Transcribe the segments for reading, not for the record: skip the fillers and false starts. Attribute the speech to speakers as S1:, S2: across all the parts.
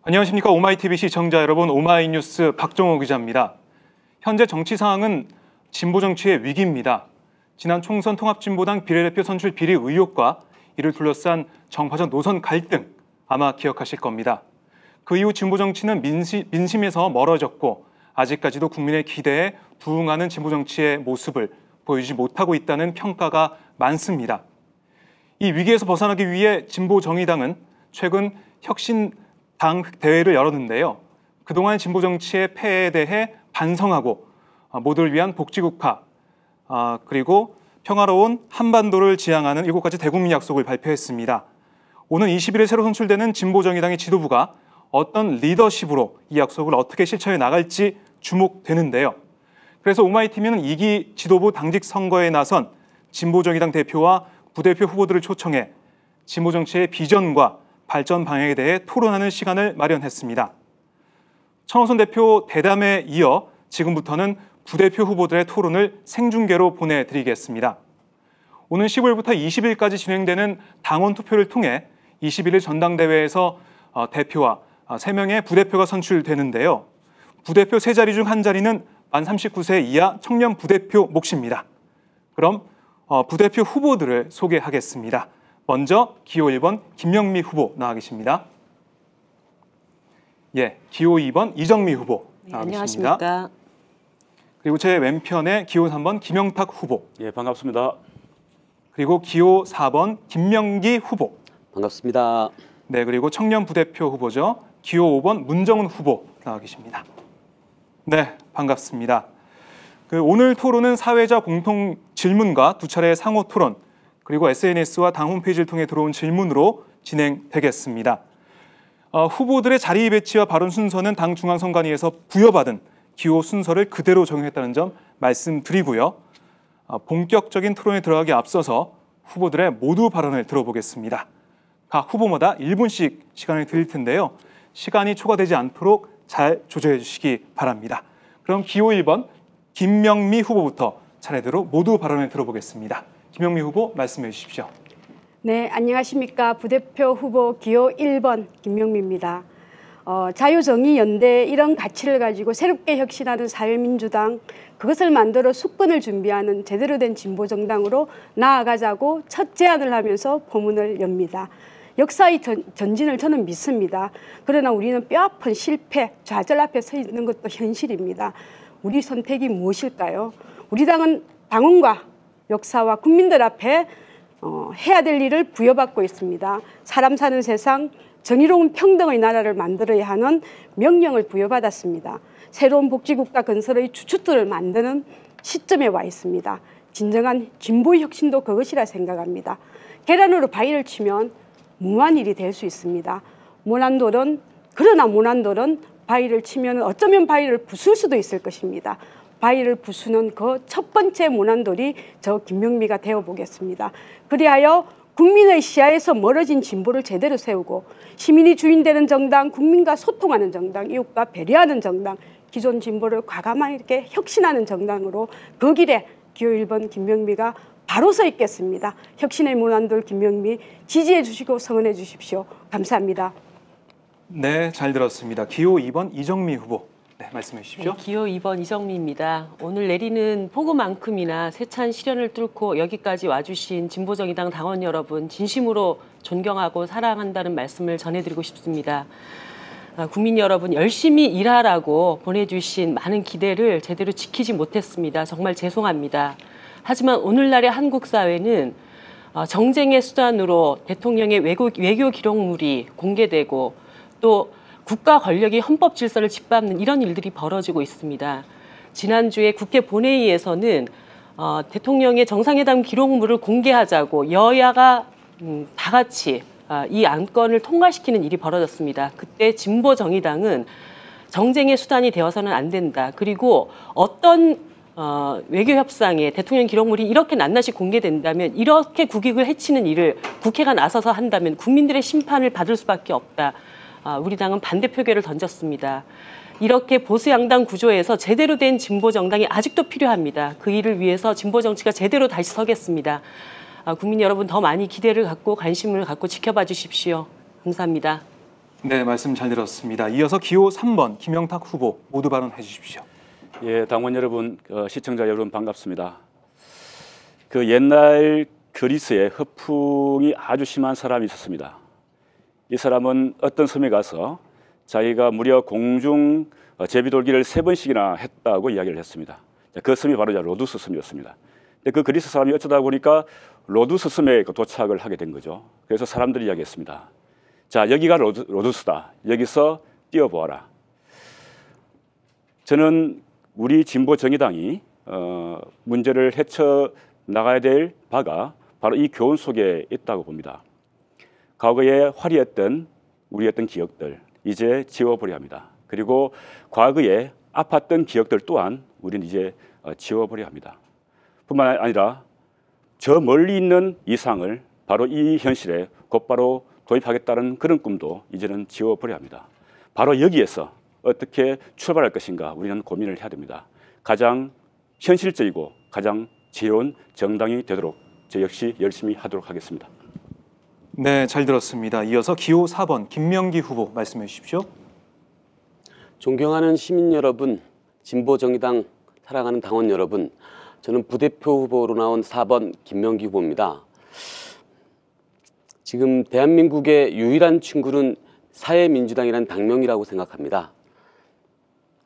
S1: 안녕하십니까. 오마이TV 시청자 여러분, 오마이뉴스 박정호 기자입니다. 현재 정치 상황은 진보 정치의 위기입니다. 지난 총선 통합진보당 비례대표 선출 비리 의혹과 이를 둘러싼 정파적 노선 갈등 아마 기억하실 겁니다. 그 이후 진보 정치는 민심에서 멀어졌고 아직까지도 국민의 기대에 부응하는 진보 정치의 모습을 보여주지 못하고 있다는 평가가 많습니다. 이 위기에서 벗어나기 위해 진보정의당은 최근 혁신당 대회를 열었는데요. 그동안 진보 정치의 폐해에 대해 반성하고 모두를 위한 복지국가 그리고 평화로운 한반도를 지향하는 7가지 대국민 약속을 발표했습니다. 오는 20일에 새로 선출되는 진보정의당의 지도부가 어떤 리더십으로 이 약속을 어떻게 실천해 나갈지 주목되는데요. 그래서 오마이TV는 2기 지도부 당직 선거에 나선 진보정의당 대표와 부대표 후보들을 초청해 진보 정치의 비전과 발전 방향에 대해 토론하는 시간을 마련했습니다. 천호선 대표 대담에 이어 지금부터는 부대표 후보들의 토론을 생중계로 보내드리겠습니다. 오는 15일부터 20일까지 진행되는 당원 투표를 통해 21일 전당대회에서 대표와 3명의 부대표가 선출되는데요. 부대표 3자리 중 1자리는 만 39세 이하 청년 부대표 몫입니다. 그럼 부대표 후보들을 소개하겠습니다. 먼저 기호 1번 김명미 후보 나와 계십니다. 예, 기호 2번 이정미 후보 나와 계십니다.
S2: 안녕하십니까.
S1: 그리고 제 왼편에 기호 3번 김영탁 후보.
S3: 예, 반갑습니다.
S1: 그리고 기호 4번 김명기 후보.
S2: 반갑습니다.
S1: 네, 그리고 청년 부대표 후보죠. 기호 5번 문정훈 후보 나와 계십니다. 네, 반갑습니다. 오늘 토론은 사회자 공통 질문과 2차례의 상호 토론, 그리고 SNS와 당 홈페이지를 통해 들어온 질문으로 진행되겠습니다. 후보들의 자리 배치와 발언 순서는 당 중앙선관위에서 부여받은 기호 순서를 그대로 적용했다는 점 말씀드리고요. 본격적인 토론에 들어가기 앞서서 후보들의 모두 발언을 들어보겠습니다. 각 후보마다 1분씩 시간을 드릴 텐데요. 시간이 초과되지 않도록 잘 조절해 주시기 바랍니다. 그럼 기호 1번 김명미 후보부터 차례대로 모두 발언을 들어보겠습니다. 김명미 후보 말씀해 주십시오.
S4: 네, 안녕하십니까. 부대표 후보 기호 1번 김명미입니다. 자유정의연대 이런 가치를 가지고 새롭게 혁신하는 사회민주당, 그것을 만들어 숙번을 준비하는 제대로 된 진보정당으로 나아가자고 첫 제안을 하면서 포문을 엽니다. 역사의 전진을 저는 믿습니다. 그러나 우리는 뼈아픈 실패, 좌절 앞에 서 있는 것도 현실입니다. 우리 선택이 무엇일까요? 우리 당은 당원과 역사와 국민들 앞에 해야 될 일을 부여받고 있습니다. 사람 사는 세상, 정의로운 평등의 나라를 만들어야 하는 명령을 부여받았습니다. 새로운 복지국가 건설의 주춧돌을 만드는 시점에 와 있습니다. 진정한 진보의 혁신도 그것이라 생각합니다. 계란으로 바위를 치면 무모한 일이 될 수 있습니다. 그러나 모난돌은 바위를 치면 어쩌면 바위를 부술 수도 있을 것입니다. 바위를 부수는 그 첫 번째 모난돌이 저 김명미가 되어보겠습니다. 그리하여 국민의 시야에서 멀어진 진보를 제대로 세우고 시민이 주인되는 정당, 국민과 소통하는 정당, 이웃과 배려하는 정당, 기존 진보를 과감하게 혁신하는 정당으로 그 길에 기호 1번 김명미가 바로 서 있겠습니다. 혁신의 모난돌 김명미 지지해 주시고 성원해 주십시오. 감사합니다.
S1: 네, 잘 들었습니다. 기호 2번 이정미 후보. 네, 말씀해 주십시오.
S2: 네, 기호 2번 이정미입니다. 오늘 내리는 폭우만큼이나 세찬 시련을 뚫고 여기까지 와주신 진보정의당 당원 여러분 진심으로 존경하고 사랑한다는 말씀을 전해드리고 싶습니다. 국민 여러분 열심히 일하라고 보내주신 많은 기대를 제대로 지키지 못했습니다. 정말 죄송합니다. 하지만 오늘날의 한국 사회는 정쟁의 수단으로 대통령의 외교 기록물이 공개되고 또 국가 권력이 헌법 질서를 짓밟는 이런 일들이 벌어지고 있습니다. 지난주에 국회 본회의에서는 대통령의 정상회담 기록물을 공개하자고 여야가 다 같이 이 안건을 통과시키는 일이 벌어졌습니다. 그때 진보정의당은 정쟁의 수단이 되어서는 안 된다. 그리고 어떤 외교협상에 대통령 기록물이 이렇게 낱낱이 공개된다면 이렇게 국익을 해치는 일을 국회가 나서서 한다면 국민들의 심판을 받을 수밖에 없다. 우리 당은 반대 표결을 던졌습니다. 이렇게 보수양당 구조에서 제대로 된 진보정당이 아직도 필요합니다. 그 일을 위해서 진보정치가 제대로 다시 서겠습니다. 국민 여러분 더 많이 기대를 갖고 관심을 갖고 지켜봐 주십시오. 감사합니다.
S1: 네, 말씀 잘 들었습니다. 이어서 기호 3번 김영탁 후보 모두 발언해 주십시오.
S3: 예, 당원 여러분, 시청자 여러분 반갑습니다. 그 옛날 그리스에 허풍이 아주 심한 사람이 있었습니다. 이 사람은 어떤 섬에 가서 자기가 무려 공중 제비돌기를 3번씩이나 했다고 이야기를 했습니다. 그 섬이 바로 로두스 섬이었습니다. 근데 그 그리스 사람이 어쩌다 보니까 로두스 섬에 도착을 하게 된 거죠. 그래서 사람들이 이야기했습니다. 자, 여기가 로두스다. 여기서 뛰어보아라. 저는 우리 진보 정의당이 문제를 헤쳐 나가야 될 바가 바로 이 교훈 속에 있다고 봅니다. 과거에 화려했던 우리 어떤 기억들 이제 지워버려야 합니다. 그리고 과거에 아팠던 기억들 또한 우리는 이제 지워버려야 합니다. 뿐만 아니라 저 멀리 있는 이상을 바로 이 현실에 곧바로 도입하겠다는 그런 꿈도 이제는 지워버려야 합니다. 바로 여기에서 어떻게 출발할 것인가 우리는 고민을 해야 됩니다. 가장 현실적이고 가장 지혜로운 정당이 되도록 저 역시 열심히 하도록 하겠습니다.
S1: 네, 잘 들었습니다. 이어서 기호 4번 김명기 후보 말씀해 주십시오.
S5: 존경하는 시민 여러분, 진보정의당 사랑하는 당원 여러분, 저는 부대표 후보로 나온 4번 김명기 후보입니다. 지금 대한민국의 유일한 친구는 사회민주당이라는 당명이라고 생각합니다.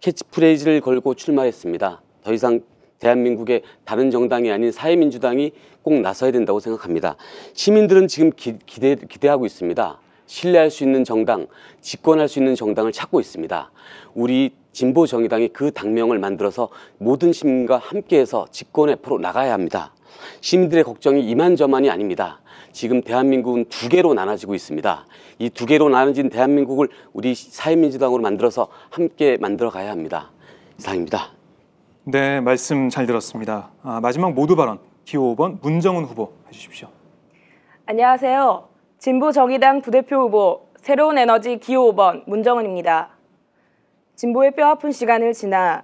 S5: 캐치프레이즈를 걸고 출마했습니다. 더 이상 대한민국의 다른 정당이 아닌 사회민주당이 꼭 나서야 된다고 생각합니다. 시민들은 지금 기대하고 있습니다. 신뢰할 수 있는 정당, 집권할 수 있는 정당을 찾고 있습니다. 우리 진보정의당이 그 당명을 만들어서 모든 시민과 함께해서 집권의 앞으로 나가야 합니다. 시민들의 걱정이 이만저만이 아닙니다. 지금 대한민국은 2개로 나눠지고 있습니다. 이 2개로 나눠진 대한민국을 우리 사회민주당으로 만들어서 함께 만들어 가야 합니다. 이상입니다.
S1: 네, 말씀 잘 들었습니다. 마지막 모두 발언 기호 5번 문정은 후보 해주십시오.
S6: 안녕하세요. 진보정의당 부대표 후보 새로운 에너지 기호 5번 문정은입니다. 진보의 뼈아픈 시간을 지나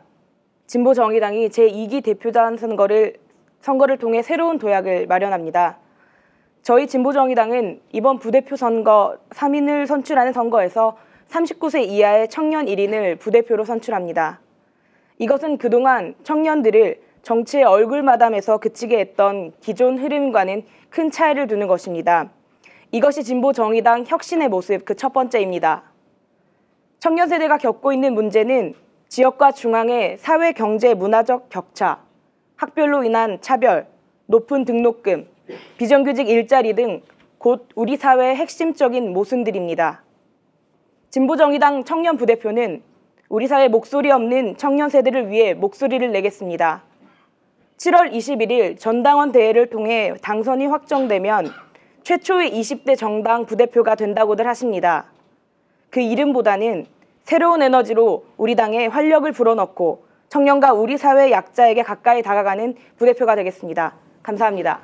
S6: 진보정의당이 제2기 대표단 선거를 통해 새로운 도약을 마련합니다. 저희 진보정의당은 이번 부대표 선거 3인을 선출하는 선거에서 39세 이하의 청년 1인을 부대표로 선출합니다. 이것은 그동안 청년들을 정치의 얼굴마담에서 그치게 했던 기존 흐름과는 큰 차이를 두는 것입니다. 이것이 진보정의당 혁신의 모습 그 첫 번째입니다. 청년 세대가 겪고 있는 문제는 지역과 중앙의 사회, 경제, 문화적 격차, 학별로 인한 차별, 높은 등록금, 비정규직 일자리 등 곧 우리 사회의 핵심적인 모순들입니다. 진보정의당 청년 부대표는 우리 사회 목소리 없는 청년 세대를 위해 목소리를 내겠습니다. 7월 21일 전당원 대회를 통해 당선이 확정되면 최초의 20대 정당 부대표가 된다고들 하십니다. 그 이름보다는 새로운 에너지로 우리 당에 활력을 불어넣고 청년과 우리 사회 약자에게 가까이 다가가는 부대표가 되겠습니다. 감사합니다.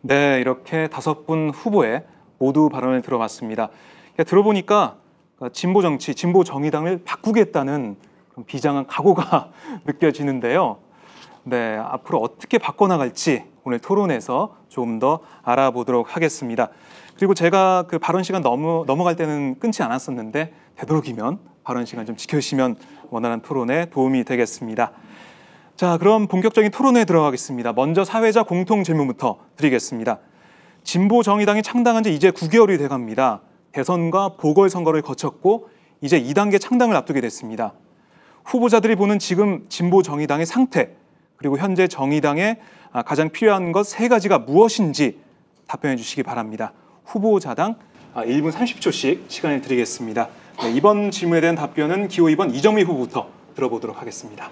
S1: 네, 이렇게 5분 후보의 모두 발언을 들어봤습니다. 들어보니까 진보 정치, 진보 정의당을 바꾸겠다는 그런 비장한 각오가 느껴지는데요. 네, 앞으로 어떻게 바꿔나갈지 오늘 토론에서 조금 더 알아보도록 하겠습니다. 그리고 제가 그 발언 시간 넘어갈 때는 끊지 않았었는데 되도록이면 발언 시간 좀 지켜주시면 원활한 토론에 도움이 되겠습니다. 자, 그럼 본격적인 토론에 들어가겠습니다. 먼저 사회자 공통 질문부터 드리겠습니다. 진보 정의당이 창당한 지 이제 9개월이 돼갑니다. 대선과 보궐선거를 거쳤고 이제 2단계 창당을 앞두게 됐습니다. 후보자들이 보는 지금 진보 정의당의 상태, 그리고 현재 정의당에 가장 필요한 것 3가지가 무엇인지 답변해 주시기 바랍니다. 후보자당 1분 30초씩 시간을 드리겠습니다. 네, 이번 질문에 대한 답변은 기호 2번 이정미 후보부터 들어보도록 하겠습니다.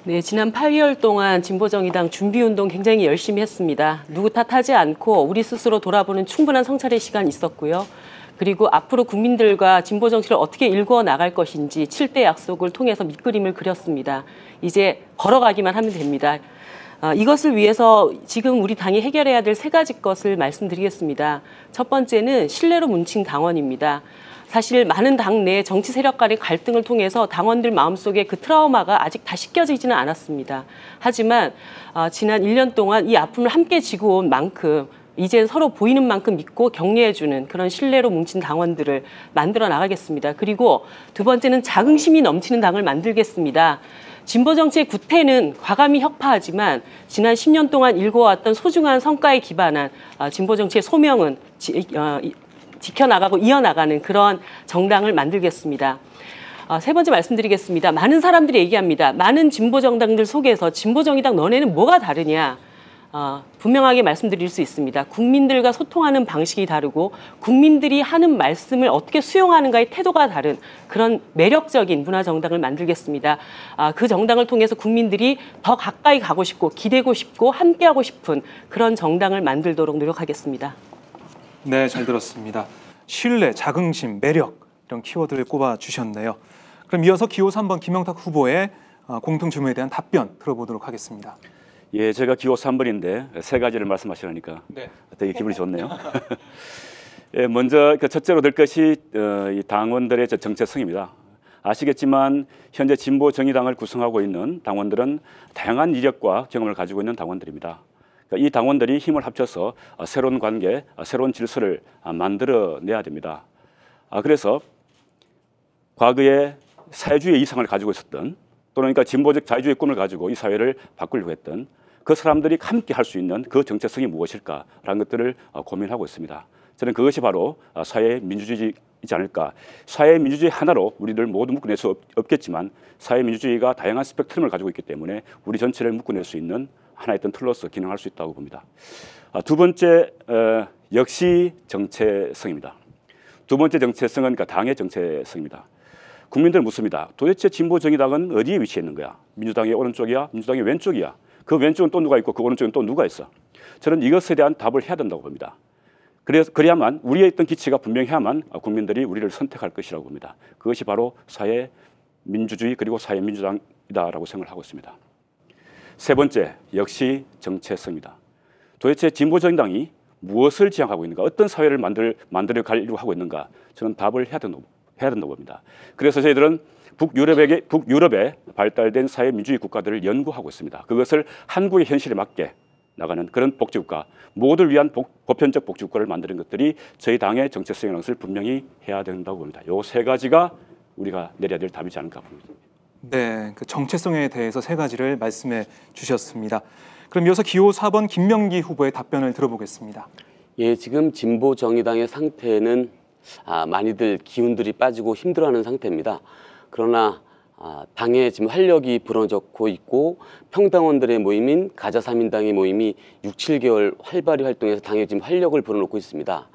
S2: 네, 지난 8개월 동안 진보정의당 준비운동 굉장히 열심히 했습니다. 누구 탓하지 않고 우리 스스로 돌아보는 충분한 성찰의 시간이 있었고요. 그리고 앞으로 국민들과 진보 정치를 어떻게 일구어 나갈 것인지 7대 약속을 통해서 밑그림을 그렸습니다. 이제 걸어가기만 하면 됩니다. 이것을 위해서 지금 우리 당이 해결해야 될 3가지 것을 말씀드리겠습니다. 첫 번째는 신뢰로 뭉친 당원입니다. 사실 많은 당내 정치 세력 간의 갈등을 통해서 당원들 마음속에 그 트라우마가 아직 다 씻겨지지는 않았습니다. 하지만 지난 1년 동안 이 아픔을 함께 지고 온 만큼 이젠 서로 보이는 만큼 믿고 격려해주는 그런 신뢰로 뭉친 당원들을 만들어 나가겠습니다. 그리고 두 번째는 자긍심이 넘치는 당을 만들겠습니다. 진보 정치의 구태는 과감히 혁파하지만 지난 10년 동안 일궈왔던 소중한 성과에 기반한 진보 정치의 소명은 지켜나가고 이어나가는 그런 정당을 만들겠습니다. 세 번째 말씀드리겠습니다. 많은 사람들이 얘기합니다. 많은 진보 정당들 속에서 진보 정의당 너네는 뭐가 다르냐? 분명하게 말씀드릴 수 있습니다. 국민들과 소통하는 방식이 다르고 국민들이 하는 말씀을 어떻게 수용하는가의 태도가 다른 그런 매력적인 문화정당을 만들겠습니다. 그 정당을 통해서 국민들이 더 가까이 가고 싶고 기대고 싶고 함께하고 싶은 그런 정당을 만들도록 노력하겠습니다.
S1: 네, 잘 들었습니다. 신뢰, 자긍심, 매력 이런 키워드를 꼽아주셨네요. 그럼 이어서 기호 3번 김영탁 후보의 공통 질문에 대한 답변 들어보도록 하겠습니다.
S3: 예, 제가 기호 3번인데 세 가지를 말씀하시려니까 되게 기분이 좋네요. 예, 먼저 첫째로 될 것이 이 당원들의 정체성입니다. 아시겠지만 현재 진보 정의당을 구성하고 있는 당원들은 다양한 이력과 경험을 가지고 있는 당원들입니다. 이 당원들이 힘을 합쳐서 새로운 관계, 새로운 질서를 만들어내야 됩니다. 그래서 과거에 사회주의 이상을 가지고 있었던 또는 진보적 자유주의 꿈을 가지고 이 사회를 바꾸려고 했던 그 사람들이 함께 할 수 있는 그 정체성이 무엇일까라는 것들을 고민하고 있습니다. 저는 그것이 바로 사회 민주주의이지 않을까. 사회 민주주의 하나로 우리를 모두 묶어낼 수 없겠지만 사회 민주주의가 다양한 스펙트럼을 가지고 있기 때문에 우리 전체를 묶어낼 수 있는 하나의 어떤 틀로서 기능할 수 있다고 봅니다. 두 번째 역시 정체성입니다. 두 번째 정체성은 당의 정체성입니다. 국민들은 묻습니다. 도대체 진보 정의당은 어디에 위치해 있는 거야? 민주당의 오른쪽이야? 민주당의 왼쪽이야? 그 왼쪽은 또 누가 있고 그 오른쪽은 또 누가 있어? 저는 이것에 대한 답을 해야 된다고 봅니다. 그래야만 우리의 있던 기치가 분명해야만 국민들이 우리를 선택할 것이라고 봅니다. 그것이 바로 사회 민주주의 그리고 사회 민주당이다라고 생각을 하고 있습니다. 세 번째, 역시 정체성입니다. 도대체 진보 정당이 무엇을 지향하고 있는가? 어떤 사회를 만들어 가려고 하고 있는가? 저는 답을 해야 된다고 봅니다. 그래서 저희들은 북유럽에 발달된 사회 민주주의 국가들을 연구하고 있습니다. 그것을 한국의 현실에 맞게 나가는 그런 복지국가, 모두를 위한 보편적 복지국가를 만드는 것들이 저희 당의 정체성이라는 것을 분명히 해야 된다고 봅니다. 이 세 가지가 우리가 내려야 될 답이지 않을까 봅니다.
S1: 네, 그 정체성에 대해서 세 가지를 말씀해 주셨습니다. 그럼 이어서 기호 4번 김명기 후보의 답변을 들어보겠습니다.
S5: 예, 지금 진보 정의당의 상태는 많이들 기운들이 빠지고 힘들어하는 상태입니다. 그러나 당의 지금 활력이 불어넣고 있고 평당원들의 모임인 가자3인당의 모임이 6, 7개월 활발히 활동해서 당에 지금 활력을 불어넣고 있습니다.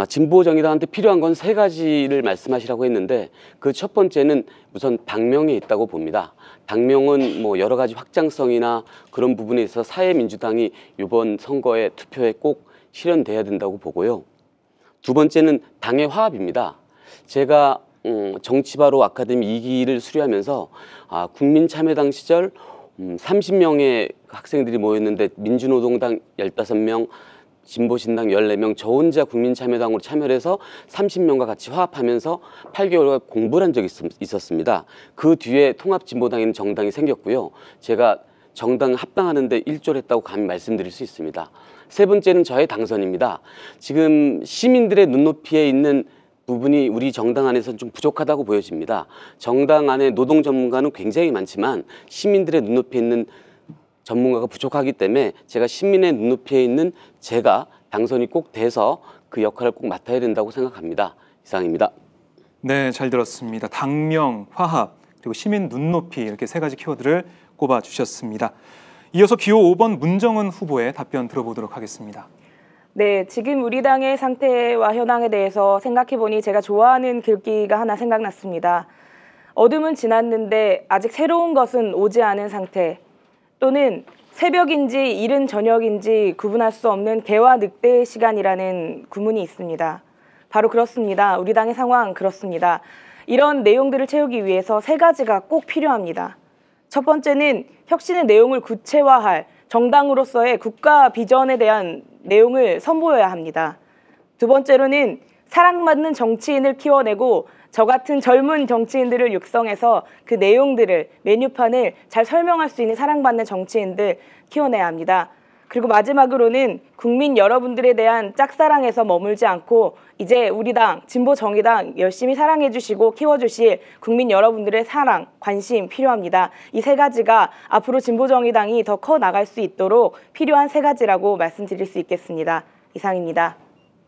S5: 진보 정의당한테 필요한 건 세 가지를 말씀하시라고 했는데 그 첫 번째는 우선 당명에 있다고 봅니다. 당명은 뭐 여러 가지 확장성이나 그런 부분에 있어서 사회민주당이 이번 선거에 투표에 꼭 실현돼야 된다고 보고요. 두 번째는 당의 화합입니다. 제가 정치바로 아카데미 2기를 수료하면서 국민참여당 시절 30명의 학생들이 모였는데 민주노동당 15명, 진보신당 14명, 저 혼자 국민참여당으로 참여를 해서 30명과 같이 화합하면서 8개월간 공부를 한 적이 있었습니다. 그 뒤에 통합진보당이라는 정당이 생겼고요. 제가 정당 합당하는데 일조했다고 감히 말씀드릴 수 있습니다. 세 번째는 저의 당선입니다. 지금 시민들의 눈높이에 있는 부분이 우리 정당 안에서 좀 부족하다고 보여집니다. 정당 안에 노동 전문가는 굉장히 많지만 시민들의 눈높이에 있는 전문가가 부족하기 때문에 제가 시민의 눈높이에 있는 제가 당선이 꼭 돼서 그 역할을 꼭 맡아야 된다고 생각합니다. 이상입니다.
S1: 네, 잘 들었습니다. 당명, 화합, 그리고 시민 눈높이 이렇게 세 가지 키워드를 꼽아주셨습니다. 이어서 기호 5번 문정은 후보의 답변 들어보도록 하겠습니다.
S6: 네, 지금 우리 당의 상태와 현황에 대해서 생각해보니 제가 좋아하는 글귀가 하나 생각났습니다. 어둠은 지났는데 아직 새로운 것은 오지 않은 상태, 또는 새벽인지 이른 저녁인지 구분할 수 없는 개와 늑대의 시간이라는 구문이 있습니다. 바로 그렇습니다. 우리 당의 상황 그렇습니다. 이런 내용들을 채우기 위해서 세 가지가 꼭 필요합니다. 첫 번째는 혁신의 내용을 구체화할 정당으로서의 국가 비전에 대한 내용을 선보여야 합니다. 두 번째로는 사랑받는 정치인을 키워내고 저 같은 젊은 정치인들을 육성해서 그 내용들을, 메뉴판을 잘 설명할 수 있는 사랑받는 정치인들 키워내야 합니다. 그리고 마지막으로는 국민 여러분들에 대한 짝사랑에서 머물지 않고 이제 우리 당 진보정의당 열심히 사랑해 주시고 키워주실 국민 여러분들의 사랑, 관심 필요합니다. 이 세 가지가 앞으로 진보정의당이 더 커 나갈 수 있도록 필요한 세 가지라고 말씀드릴 수 있겠습니다. 이상입니다.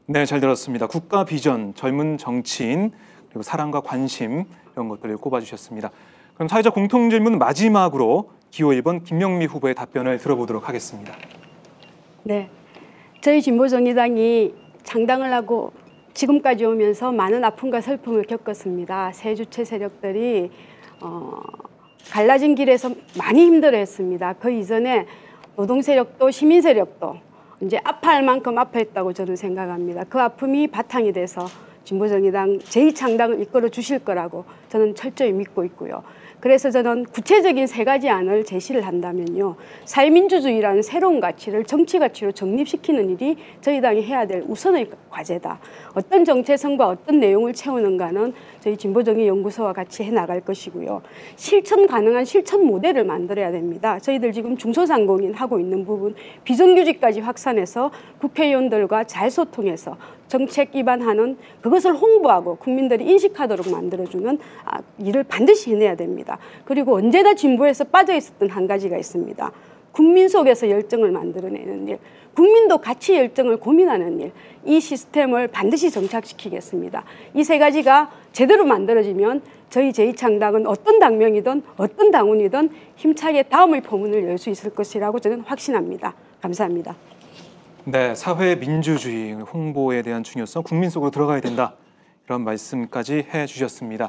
S1: 네, 잘 들었습니다. 국가 비전, 젊은 정치인, 그리고 사랑과 관심 이런 것들을 꼽아주셨습니다. 그럼 사회적 공통질문 마지막으로 기호 1번 김명미 후보의 답변을 들어보도록 하겠습니다.
S4: 네, 저희 진보정의당이 창당을 하고 지금까지 오면서 많은 아픔과 슬픔을 겪었습니다. 새 주체 세력들이 갈라진 길에서 많이 힘들어했습니다. 그 이전에 노동 세력도 시민 세력도 이제 아파할 만큼 아파했다고 저는 생각합니다. 그 아픔이 바탕이 돼서 진보정의당 제2창당을 이끌어 주실 거라고 저는 철저히 믿고 있고요. 그래서 저는 구체적인 세 가지 안을 제시를 한다면요. 사회민주주의라는 새로운 가치를 정치 가치로 정립시키는 일이 저희 당이 해야 될 우선의 과제다. 어떤 정체성과 어떤 내용을 채우는가는 저희 진보정의연구소와 같이 해나갈 것이고요. 실천 가능한 실천 모델을 만들어야 됩니다. 저희들 지금 중소상공인 하고 있는 부분 비정규직까지 확산해서 국회의원들과 잘 소통해서 정책 입안하는 그것을 홍보하고 국민들이 인식하도록 만들어주는 일을 반드시 해내야 됩니다. 그리고 언제나 진보에서 빠져있었던 한 가지가 있습니다. 국민 속에서 열정을 만들어내는 일, 국민도 같이 열정을 고민하는 일, 이 시스템을 반드시 정착시키겠습니다. 이 세 가지가 제대로 만들어지면 저희 제2창당은 어떤 당명이든 어떤 당원이든 힘차게 다음의 포문을 열 수 있을 것이라고 저는 확신합니다. 감사합니다.
S1: 네, 사회 민주주의 홍보에 대한 중요성, 국민 속으로 들어가야 된다. 이런 말씀까지 해주셨습니다.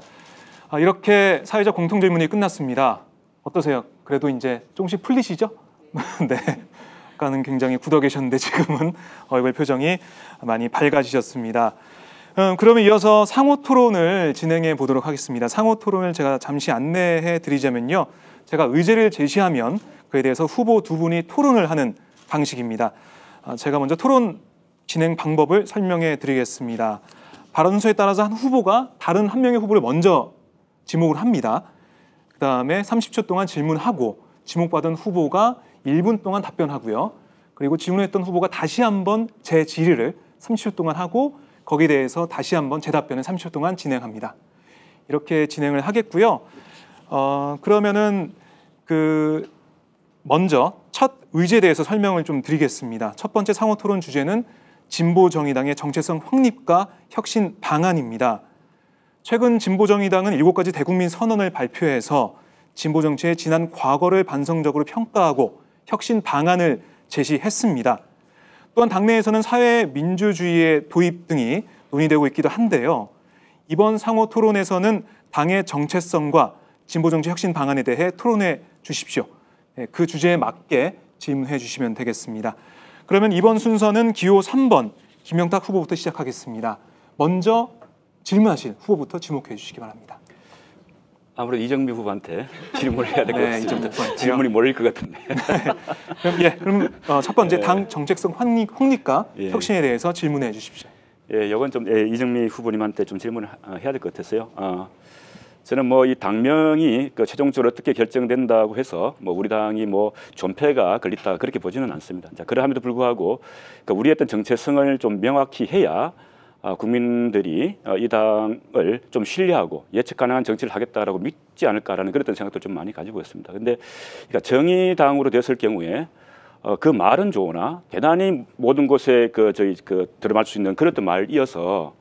S1: 이렇게 사회적 공통질문이 끝났습니다. 어떠세요? 그래도 이제 조금씩 풀리시죠? 네, 아까는 굉장히 굳어 계셨는데 지금은 얼굴 표정이 많이 밝아지셨습니다. 그러면 이어서 상호 토론을 진행해 보도록 하겠습니다. 상호 토론을 제가 잠시 안내해 드리자면요. 제가 의제를 제시하면 그에 대해서 후보 두 분이 토론을 하는 방식입니다. 제가 먼저 토론 진행 방법을 설명해 드리겠습니다. 발언 순서에 따라서 한 후보가 다른 한 명의 후보를 먼저 지목을 합니다. 그 다음에 30초 동안 질문하고 지목받은 후보가 1분 동안 답변하고요. 그리고 질문했던 후보가 다시 한번 재질의를 30초 동안 하고 거기에 대해서 다시 한번 재답변을 30초 동안 진행합니다. 이렇게 진행을 하겠고요. 그러면은 먼저 첫 의제에 대해서 설명을 좀 드리겠습니다. 첫 번째 상호 토론 주제는 진보정의당의 정체성 확립과 혁신 방안입니다. 최근 진보정의당은 7가지 대국민 선언을 발표해서 진보정치의 지난 과거를 반성적으로 평가하고 혁신 방안을 제시했습니다. 또한 당내에서는 사회민주주의의 도입 등이 논의되고 있기도 한데요. 이번 상호 토론에서는 당의 정체성과 진보정치 혁신 방안에 대해 토론해 주십시오. 그 주제에 맞게 질문해 주시면 되겠습니다. 그러면 이번 순서는 기호 3번 김영탁 후보부터 시작하겠습니다. 먼저 질문하실 후보부터 지목해 주시기 바랍니다.
S3: 아무래도 이정미 후보한테 질문을 해야 될 것 같습니다.
S1: 네,
S3: 질문이 몰릴 것 같은데.
S1: 그럼 첫 번째 당 정책성 확립과 혁신에 대해서 질문해 주십시오.
S3: 이건 좀 이정미 후보님한테 좀 질문을 해야 될 것 같았어요. 저는 이 당명이 최종적으로 어떻게 결정된다고 해서 우리 당이 존폐가 걸렸다 그렇게 보지는 않습니다. 자, 그러함에도 불구하고 우리의 어떤 정체성을 좀 명확히 해야 국민들이 이 당을 좀 신뢰하고 예측 가능한 정치를 하겠다라고 믿지 않을까라는 그런 생각도 좀 많이 가지고 있습니다. 그런데 정의당으로 됐을 경우에 그 말은 좋으나 대단히 모든 곳에 들어맞을 수 있는 그런 말이어서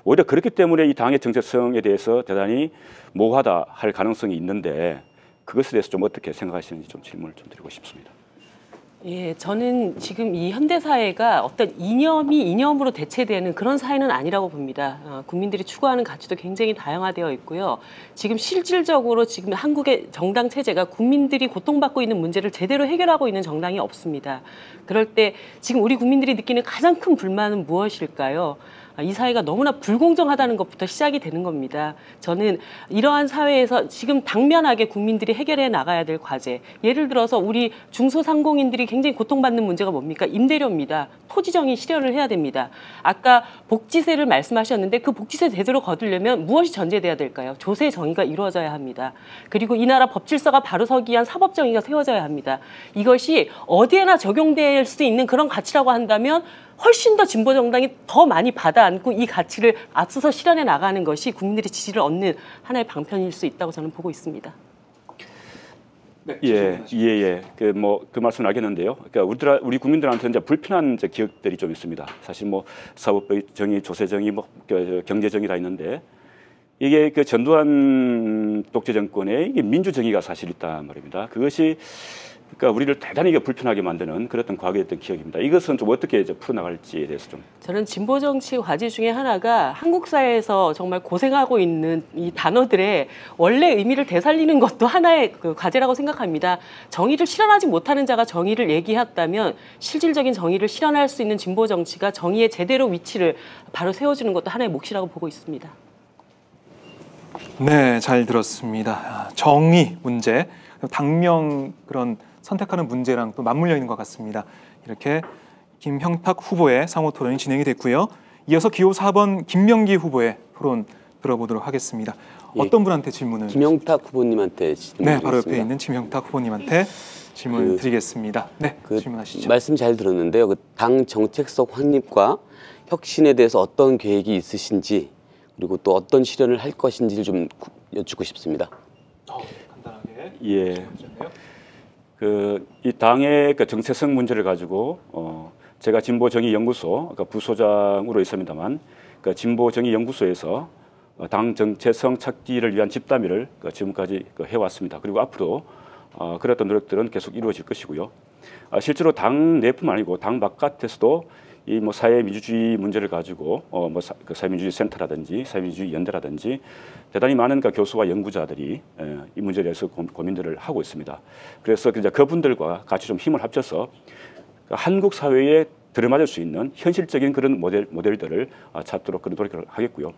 S3: 오히려 그렇기 때문에 이 당의 정체성에 대해서 대단히 모호하다 할 가능성이 있는데 그것에 대해서 좀 어떻게 생각하시는지 좀 질문을 좀 드리고 싶습니다.
S2: 예, 저는 지금 이 현대 사회가 어떤 이념이 이념으로 대체되는 그런 사회는 아니라고 봅니다. 국민들이 추구하는 가치도 굉장히 다양화되어 있고요. 지금 실질적으로 지금 한국의 정당 체제가 국민들이 고통받고 있는 문제를 제대로 해결하고 있는 정당이 없습니다. 그럴 때 지금 우리 국민들이 느끼는 가장 큰 불만은 무엇일까요? 이 사회가 너무나 불공정하다는 것부터 시작이 되는 겁니다. 저는 이러한 사회에서 지금 당면하게 국민들이 해결해 나가야 될 과제, 예를 들어서 우리 중소상공인들이 굉장히 고통받는 문제가 뭡니까? 임대료입니다. 토지정의 실현을 해야 됩니다. 아까 복지세를 말씀하셨는데 그 복지세 제대로 거두려면 무엇이 전제돼야 될까요? 조세 정의가 이루어져야 합니다. 그리고 이 나라 법 질서가 바로 서기 위한 사법 정의가 세워져야 합니다. 이것이 어디에나 적용될 수 있는 그런 가치라고 한다면 훨씬 더 진보 정당이 더 많이 받아안고 이 가치를 앞서서 실현해 나가는 것이 국민들의 지지를 얻는 하나의 방편일 수 있다고 저는 보고 있습니다.
S1: 네,
S3: 그 말씀을 알겠는데요. 그러니까 우리 국민들한테 이제 불편한 이제 기억들이 좀 있습니다. 사실 뭐 사법 정의, 조세 정의, 뭐 경제 정의 다 있는데 이게 그 전두환 독재 정권의 이게 민주 정의가 사실 있단 말입니다. 그것이 그러니까 우리를 대단히 불편하게 만드는 그랬던 과거였던 기억입니다. 이것은 좀 어떻게 이제 풀어나갈지에 대해서 좀.
S2: 저는 진보 정치 과제 중에 하나가 한국 사회에서 정말 고생하고 있는 이 단어들의 원래 의미를 되살리는 것도 하나의 그 과제라고 생각합니다. 정의를 실현하지 못하는 자가 정의를 얘기했다면 실질적인 정의를 실현할 수 있는 진보 정치가 정의의 제대로 위치를 바로 세워주는 것도 하나의 몫이라고 보고 있습니다.
S1: 네, 잘 들었습니다. 정의 문제, 당명 그런 선택하는 문제랑 또 맞물려 있는 것 같습니다. 이렇게 김형탁 후보의 상호 토론이 진행이 됐고요. 이어서 기호 4번 김명기 후보의 토론 들어보도록 하겠습니다. 어떤 분한테 질문을?
S5: 김형탁 후보님한테 질문.
S1: 네, 바로 옆에 있는 김형탁 후보님한테 질문을 드리겠습니다. 네, 질문하시죠.
S5: 말씀 잘 들었는데요. 그 당 정책적 확립과 혁신에 대해서 어떤 계획이 있으신지 그리고 또 어떤 실현을 할 것인지를 좀 여쭙고 싶습니다.
S1: 간단하게.
S3: 예. 이 당의 그 정체성 문제를 가지고 제가 진보정의연구소 그러니까 부소장으로 있습니다만 그 진보정의연구소에서 당 정체성 찾기를 위한 집단위를 지금까지 해왔습니다. 그리고 앞으로 그랬던 노력들은 계속 이루어질 것이고요. 실제로 당 내뿐만 아니고 당 바깥에서도 이 뭐 사회민주주의 문제를 가지고 그 사회민주주의 센터라든지 사회민주주의 연대라든지 대단히 많은 교수와 연구자들이 이 문제에 대해서 고민들을 하고 있습니다. 그래서 이제 그분들과 같이 좀 힘을 합쳐서 한국 사회에 들어맞을 수 있는 현실적인 그런 모델들을 찾도록 그런 노력을 하겠고요.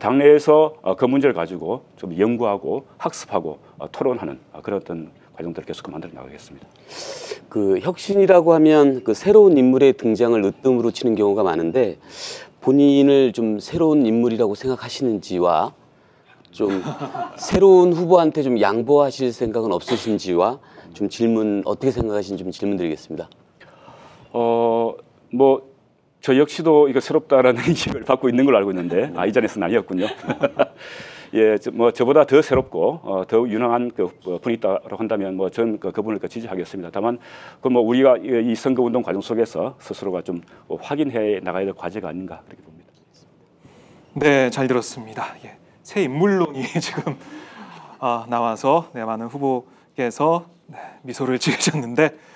S3: 당내에서 그 문제를 가지고 좀 연구하고 학습하고 토론하는 그런 어떤 과정들을 계속 만들어 나가겠습니다.
S5: 그 혁신이라고 하면 그 새로운 인물의 등장을 으뜸으로 치는 경우가 많은데 본인을 좀 새로운 인물이라고 생각하시는지와 좀 새로운 후보한테 좀 양보하실 생각은 없으신지와 좀 질문 어떻게 생각하시는지 좀 질문드리겠습니다.
S3: 뭐 저 역시도 이거 새롭다라는 인식을 받고 있는 걸로 알고 있는데 이전에서는 아니었군요. 예, 뭐 저보다 더 새롭고 더 유능한 분이 있다고 한다면 뭐 전 그분을 지지하겠습니다. 다만 그 뭐 우리가 이 선거운동 과정 속에서 스스로가 좀 확인해 나가야 될 과제가 아닌가 그렇게 봅니다.
S1: 네, 잘 들었습니다. 예, 새 인물론이 지금 나와서 많은 후보께서 미소를 지으셨는데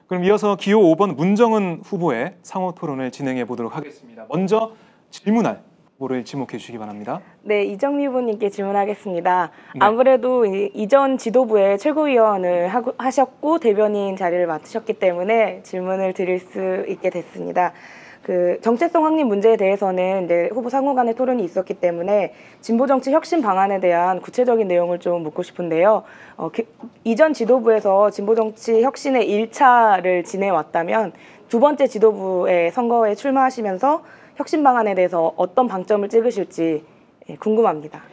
S1: 그럼 이어서 기호 5번 문정은 후보의 상호 토론을 진행해 보도록 하겠습니다. 먼저 질문할 후보를 지목해 주시기 바랍니다.
S6: 네, 이정미 후보님께 질문하겠습니다.
S1: 네.
S6: 아무래도 이전 지도부의 최고위원을 하셨고 대변인 자리를 맡으셨기 때문에 질문을 드릴 수 있게 됐습니다. 그 정체성 확립 문제에 대해서는 이제 후보 상호 간의 토론이 있었기 때문에 진보정치 혁신 방안에 대한 구체적인 내용을 좀 묻고 싶은데요. 이전 지도부에서 진보정치 혁신의 1차를 지내왔다면 두 번째 지도부의 선거에 출마하시면서 혁신 방안에 대해서 어떤 방점을 찍으실지 궁금합니다.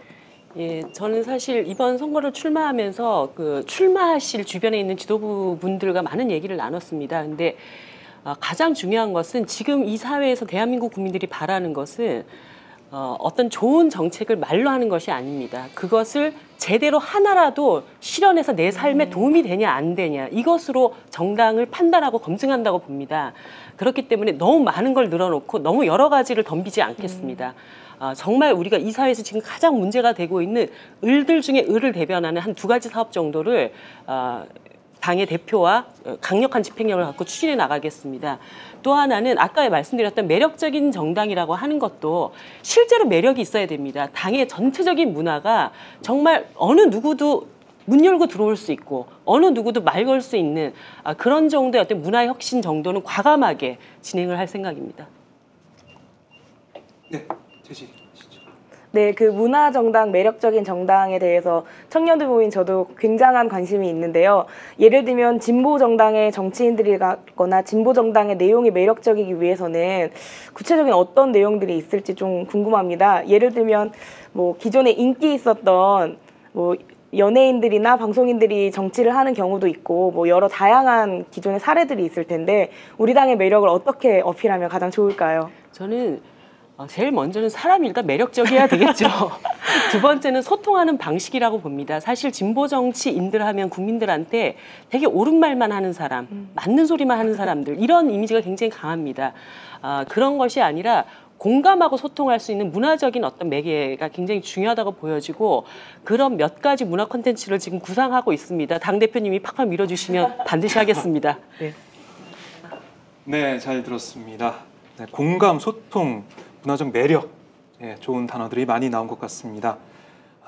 S2: 예, 저는 사실 이번 선거를 출마하면서 출마하실 주변에 있는 지도부 분들과 많은 얘기를 나눴습니다. 근데 가장 중요한 것은 지금 이 사회에서 대한민국 국민들이 바라는 것은 어떤 좋은 정책을 말로 하는 것이 아닙니다. 그것을 제대로 하나라도 실현해서 내 삶에 도움이 되냐 안 되냐 이것으로 정당을 판단하고 검증한다고 봅니다. 그렇기 때문에 너무 많은 걸 늘어놓고 너무 여러 가지를 덤비지 않겠습니다. 정말 우리가 이 사회에서 지금 가장 문제가 되고 있는 을들 중에 을을 대변하는 한 2가지 사업 정도를 당의 대표와 강력한 집행력을 갖고 추진해 나가겠습니다. 또 하나는 아까 말씀드렸던 매력적인 정당이라고 하는 것도 실제로 매력이 있어야 됩니다. 당의 전체적인 문화가 정말 어느 누구도 문 열고 들어올 수 있고 어느 누구도 말 걸 수 있는 그런 정도의 어떤 문화 혁신 정도는 과감하게 진행을 할 생각입니다.
S1: 네, 제시.
S6: 네, 그 문화정당, 매력적인 정당에 대해서 청년들 모임 저도 굉장한 관심이 있는데요. 예를 들면 진보정당의 정치인들이거나 진보정당의 내용이 매력적이기 위해서는 구체적인 어떤 내용들이 있을지 좀 궁금합니다. 예를 들면 뭐 기존에 인기 있었던 뭐 연예인들이나 방송인들이 정치를 하는 경우도 있고 뭐 여러 다양한 기존의 사례들이 있을 텐데 우리 당의 매력을 어떻게 어필하면 가장 좋을까요?
S2: 저는 제일 먼저는 사람일까 매력적이어야 되겠죠. 두 번째는 소통하는 방식이라고 봅니다. 사실 진보 정치인들 하면 국민들한테 되게 옳은 말만 하는 사람, 맞는 소리만 하는 사람들 이런 이미지가 굉장히 강합니다. 그런 것이 아니라 공감하고 소통할 수 있는 문화적인 어떤 매개가 굉장히 중요하다고 보여지고 그런 몇 가지 문화 콘텐츠를 지금 구상하고 있습니다. 당대표님이 팍팍 밀어주시면 반드시 하겠습니다. 네,
S1: 네, 잘 들었습니다. 네, 공감, 소통, 문화적 매력, 예, 좋은 단어들이 많이 나온 것 같습니다.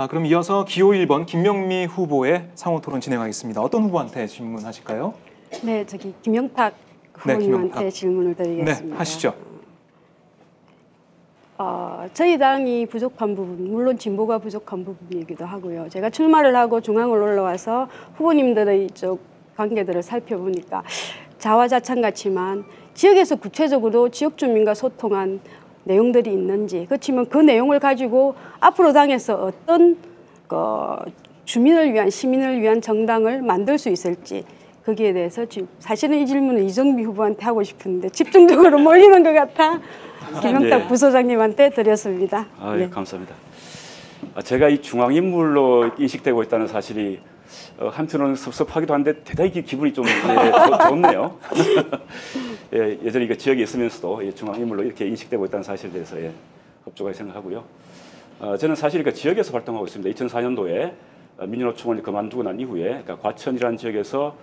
S1: 그럼 이어서 기호 1번 김명미 후보의 상호 토론 진행하겠습니다. 어떤 후보한테 질문하실까요?
S4: 네, 저기 김영탁 후보님한테
S1: 김영탁.
S4: 질문을 드리겠습니다.
S1: 네, 하시죠.
S4: 저희 당이 부족한 부분, 물론 진보가 부족한 부분이기도 하고요. 제가 출마를 하고 중앙을 올라와서 후보님들의 쪽 관계들을 살펴보니까 자화자찬 같지만 지역에서 구체적으로 지역 주민과 소통한 내용들이 있는지, 그렇지만 그 내용을 가지고 앞으로 당에서 어떤 주민을 위한, 시민을 위한 정당을 만들 수 있을지 거기에 대해서 사실은 이 질문을 이정미 후보한테 하고 싶은데 집중적으로 몰리는 것 같아 김영탁
S3: 네.
S4: 부소장님한테 드렸습니다.
S3: 네. 감사합니다. 제가 이 중앙인물로 인식되고 있다는 사실이 한편으로는 섭섭하기도 한데 대단히 기분이 좀 좋네요. 예, 예전에 그 지역에 있으면서도 중앙인물로 이렇게 인식되고 있다는 사실에 대해서 흡족하게 생각하고요. 저는 사실 그 지역에서 활동하고 있습니다. 2004년도에 민주노총을 그만두고 난 이후에 그러니까 과천이라는 지역에서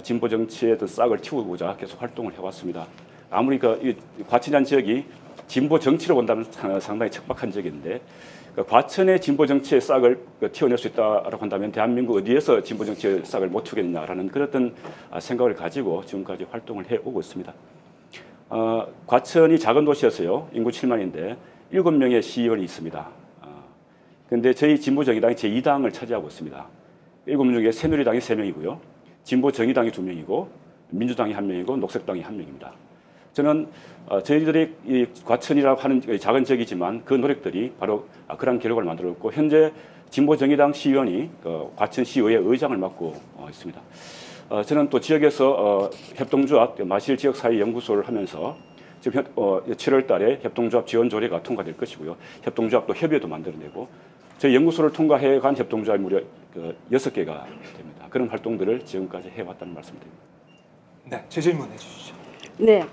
S3: 진보 정치의 싹을 틔우고자 계속 활동을 해왔습니다. 아무리 이 과천이라는 지역이 진보 정치로 본다면 상당히 척박한 지역인데 과천의 진보 정치의 싹을 틔워낼 수 있다라고 한다면 대한민국 어디에서 진보 정치의 싹을 못 틔우겠냐라는 그런 어떤 생각을 가지고 지금까지 활동을 해오고 있습니다. 과천이 작은 도시였어요. 인구 7만인데 7명의 시의원이 있습니다. 그런데 저희 진보정의당이 제2당을 차지하고 있습니다. 7명 중에 새누리당이 3명이고요. 진보정의당이 2명이고 민주당이 1명이고 녹색당이 1명입니다. 저는 저희들이 이 과천이라고 하는 작은 지역이지만 그 노력들이 바로 그런 결과를 만들었고 현재 진보정의당 시의원이 과천시의회 의장을 맡고 있습니다. 저는 또 지역에서 협동조합 마실지역사회연구소를 하면서 지금 7월 달에 협동조합 지원 조례가 통과될 것이고요. 협동조합도 협의회도 만들어내고 저희 연구소를 통과해 간 협동조합이 무려 6개가 됩니다. 그런 활동들을 지금까지 해왔다는 말씀드립니다.
S1: 네, 재질문해 주시죠.
S4: 네.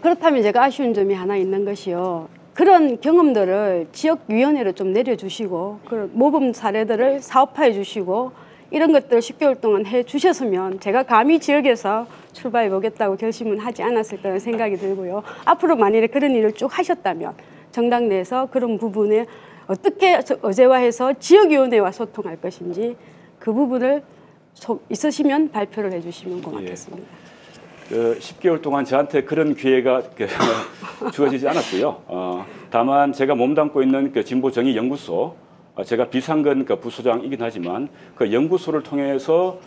S4: 그렇다면 제가 아쉬운 점이 하나 있는 것이요. 그런 경험들을 지역위원회로 좀 내려주시고 그런 모범 사례들을 사업화해 주시고 이런 것들을 10개월 동안 해 주셨으면 제가 감히 지역에서 출발해 보겠다고 결심은 하지 않았을 거라는 생각이 들고요. 앞으로 만일에 그런 일을 쭉 하셨다면 정당 내에서 그런 부분에 어떻게 의제화해서 지역위원회와 소통할 것인지 그 부분을 있으시면 발표를 해주시면 고맙겠습니다.
S3: 10개월 동안 저한테 그런 기회가 주어지지 않았고요. 다만 제가 몸담고 있는 진보정의연구소, 제가 비상근 부소장이긴 하지만 그 연구소를 통해서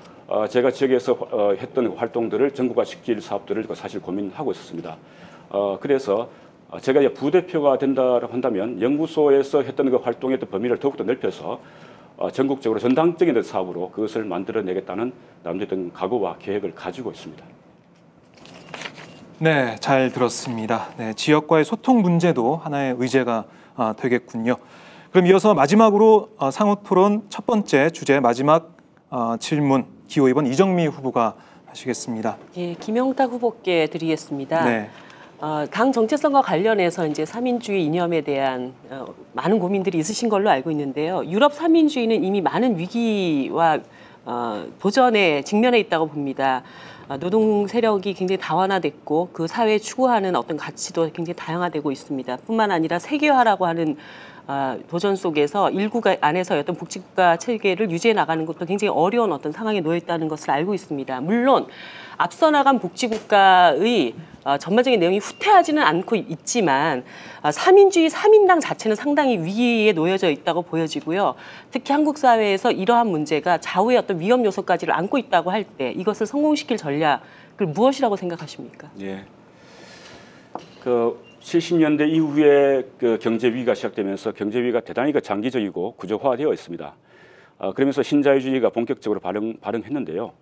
S3: 제가 지역에서 했던 활동들을 전국화시킬 사업들을 사실 고민하고 있었습니다. 그래서 제가 부대표가 된다고 한다면 연구소에서 했던 그 활동의 범위를 더욱더 넓혀서 전국적으로 전당적인 사업으로 그것을 만들어내겠다는 나름대로 각오와 계획을 가지고 있습니다.
S1: 네, 잘 들었습니다. 네, 지역과의 소통 문제도 하나의 의제가 되겠군요. 그럼 이어서 마지막으로 상호 토론 첫 번째 주제 마지막 질문 기호 2번 이정미 후보가 하시겠습니다.
S2: 예, 김영탁 후보께 드리겠습니다.
S1: 네.
S2: 당 정체성과 관련해서 이제 3인주의 이념에 대한 많은 고민들이 있으신 걸로 알고 있는데요. 유럽 3인주의는 이미 많은 위기와 도전에 직면해 있다고 봅니다. 노동 세력이 굉장히 다원화됐고 그 사회에 추구하는 어떤 가치도 굉장히 다양화되고 있습니다. 뿐만 아니라 세계화라고 하는 도전 속에서 일국가 안에서 어떤 복지국가 체계를 유지해 나가는 것도 굉장히 어려운 어떤 상황에 놓여 있다는 것을 알고 있습니다. 물론 앞서 나간 복지국가의 전반적인 내용이 후퇴하지는 않고 있지만 3인주의 3인당 자체는 상당히 위기에 놓여져 있다고 보여지고요. 특히 한국 사회에서 이러한 문제가 좌우의 어떤 위험 요소까지를 안고 있다고 할 때 이것을 성공시킬 전략을 무엇이라고 생각하십니까?
S3: 예. 70년대 이후에 경제 위기가 시작되면서 경제 위기가 대단히 장기적이고 구조화되어 있습니다. 그러면서 신자유주의가 본격적으로 발흥했는데요.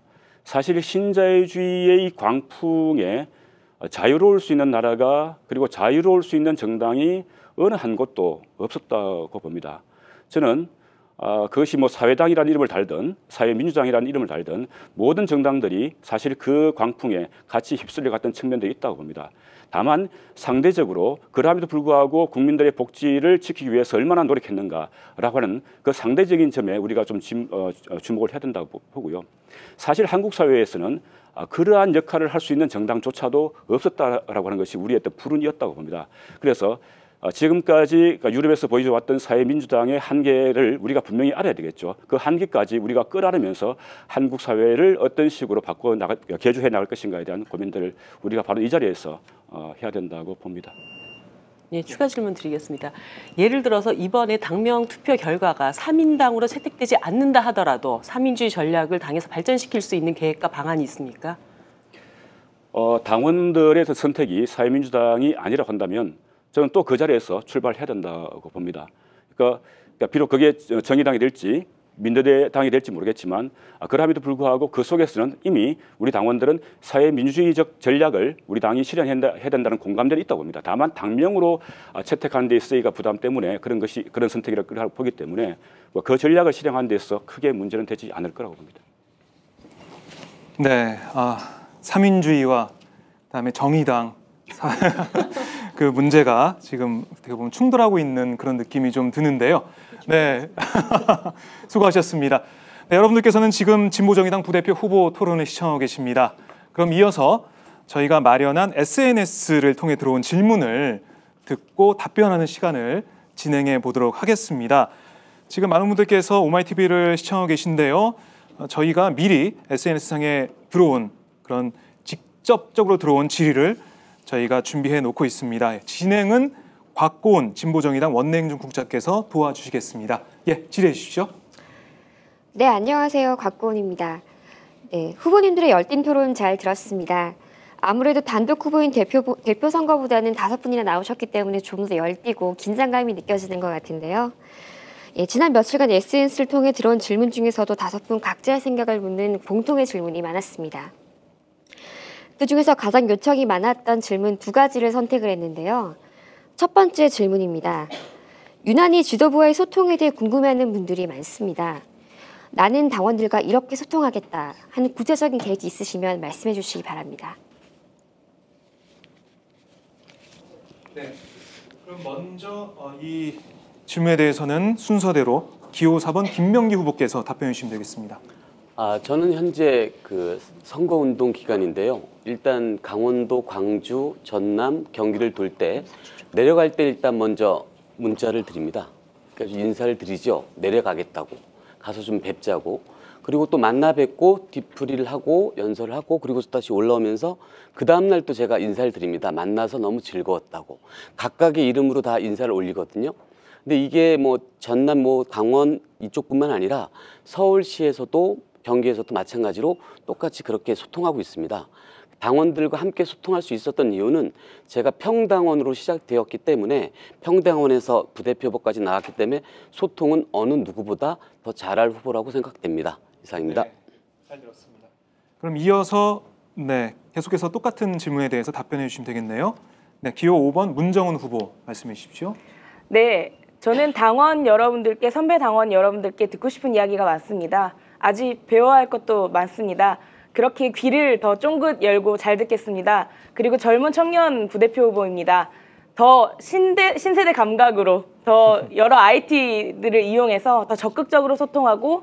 S3: 사실 신자유주의의 이 광풍에 자유로울 수 있는 나라가 그리고 자유로울 수 있는 정당이 어느 한 곳도 없었다고 봅니다. 저는 그것이 뭐 사회당이라는 이름을 달든 사회민주당이라는 이름을 달든 모든 정당들이 사실 그 광풍에 같이 휩쓸려 갔던 측면들이 있다고 봅니다. 다만 상대적으로 그럼에도 불구하고 국민들의 복지를 지키기 위해서 얼마나 노력했는가라고 하는 그 상대적인 점에 우리가 좀 주목을 해야 된다고 보고요. 사실 한국 사회에서는 그러한 역할을 할 수 있는 정당조차도 없었다라고 하는 것이 우리의 어떤 불운이었다고 봅니다. 그래서 지금까지 유럽에서 보여줘왔던 사회민주당의 한계를 우리가 분명히 알아야 되겠죠. 그 한계까지 우리가 끌어안으면서 한국 사회를 어떤 식으로 개조해 나갈 것인가에 대한 고민들을 우리가 바로 이 자리에서 해야 된다고 봅니다.
S2: 예, 추가 질문 드리겠습니다. 예를 들어서 이번에 당명 투표 결과가 3인당으로 채택되지 않는다 하더라도 3인주의 전략을 당에서 발전시킬 수 있는 계획과 방안이 있습니까?
S3: 당원들의 선택이 사회민주당이 아니라고 한다면 저는 또 그 자리에서 출발해야 된다고 봅니다. 그러니까 비록 그게 정의당이 될지 민주당이 될지 모르겠지만 그럼에도 불구하고 그 속에서는 이미 우리 당원들은 사회민주주의적 전략을 우리 당이 실현해야 된다는 공감대는 있다고 봅니다. 다만 당명으로 채택하는 데 있어가 부담 때문에 그런 선택이라고 보기 때문에 그 전략을 실행하는 데 있어서 크게 문제는 되지 않을 거라고 봅니다.
S1: 네, 3인주의와 그다음에 정의당 그 문제가 지금 어떻게 보면 충돌하고 있는 그런 느낌이 좀 드는데요. 네, 수고하셨습니다. 네, 여러분들께서는 지금 진보정의당 부대표 후보 토론을 시청하고 계십니다. 그럼 이어서 저희가 마련한 SNS를 통해 들어온 질문을 듣고 답변하는 시간을 진행해 보도록 하겠습니다. 지금 많은 분들께서 오마이TV를 시청하고 계신데요. 저희가 미리 SNS상에 들어온 그런 직접적으로 들어온 질의를 저희가 준비해 놓고 있습니다. 진행은 곽고은 진보정의당 원내행정국장께서 도와주시겠습니다. 예, 질의해 주십시오.
S7: 네, 안녕하세요. 곽고은입니다. 네, 후보님들의 열띤 토론 잘 들었습니다. 아무래도 단독 후보인 대표 선거보다는 5분이나 나오셨기 때문에 좀 더 열띠고 긴장감이 느껴지는 것 같은데요. 예, 지난 며칠간 SNS를 통해 들어온 질문 중에서도 5분 각자의 생각을 묻는 공통의 질문이 많았습니다. 그중에서 가장 요청이 많았던 질문 2가지를 선택을 했는데요. 첫 번째 질문입니다. 유난히 지도부와의 소통에 대해 궁금해하는 분들이 많습니다. 나는 당원들과 이렇게 소통하겠다 하는 구체적인 계획이 있으시면 말씀해 주시기 바랍니다.
S1: 네, 그럼 먼저 이 질문에 대해서는 순서대로 기호 4번 김명기 후보께서 답변해 주시면 되겠습니다.
S5: 저는 현재 그 선거운동 기간인데요. 일단 강원도, 광주, 전남, 경기를 돌 때 내려갈 때 일단 먼저 문자를 드립니다. 그러니까 인사를 드리죠. 내려가겠다고. 가서 좀 뵙자고. 그리고 또 만나 뵙고 뒤풀이를 하고 연설을 하고 그리고 다시 올라오면서 그 다음날 또 제가 인사를 드립니다. 만나서 너무 즐거웠다고. 각각의 이름으로 다 인사를 올리거든요. 근데 이게 뭐 전남, 강원 이쪽뿐만 아니라 서울시에서도 경기에서도 마찬가지로 똑같이 그렇게 소통하고 있습니다. 당원들과 함께 소통할 수 있었던 이유는 제가 평당원으로 시작되었기 때문에 평당원에서 부대표 후보까지 나왔기 때문에 소통은 어느 누구보다 더 잘할 후보라고 생각됩니다. 이상입니다.
S1: 네, 잘 들었습니다. 그럼 이어서 계속해서 똑같은 질문에 대해서 답변해 주시면 되겠네요. 네, 기호 5번 문정은 후보 말씀해 주십시오.
S6: 네, 저는 당원 여러분들께, 선배 당원 여러분들께 듣고 싶은 이야기가 많습니다. 아직 배워야 할 것도 많습니다. 그렇게 귀를 더 쫑긋 열고 잘 듣겠습니다. 그리고 젊은 청년 부대표 후보입니다. 더 신세대 감각으로 더 여러 IT들을 이용해서 더 적극적으로 소통하고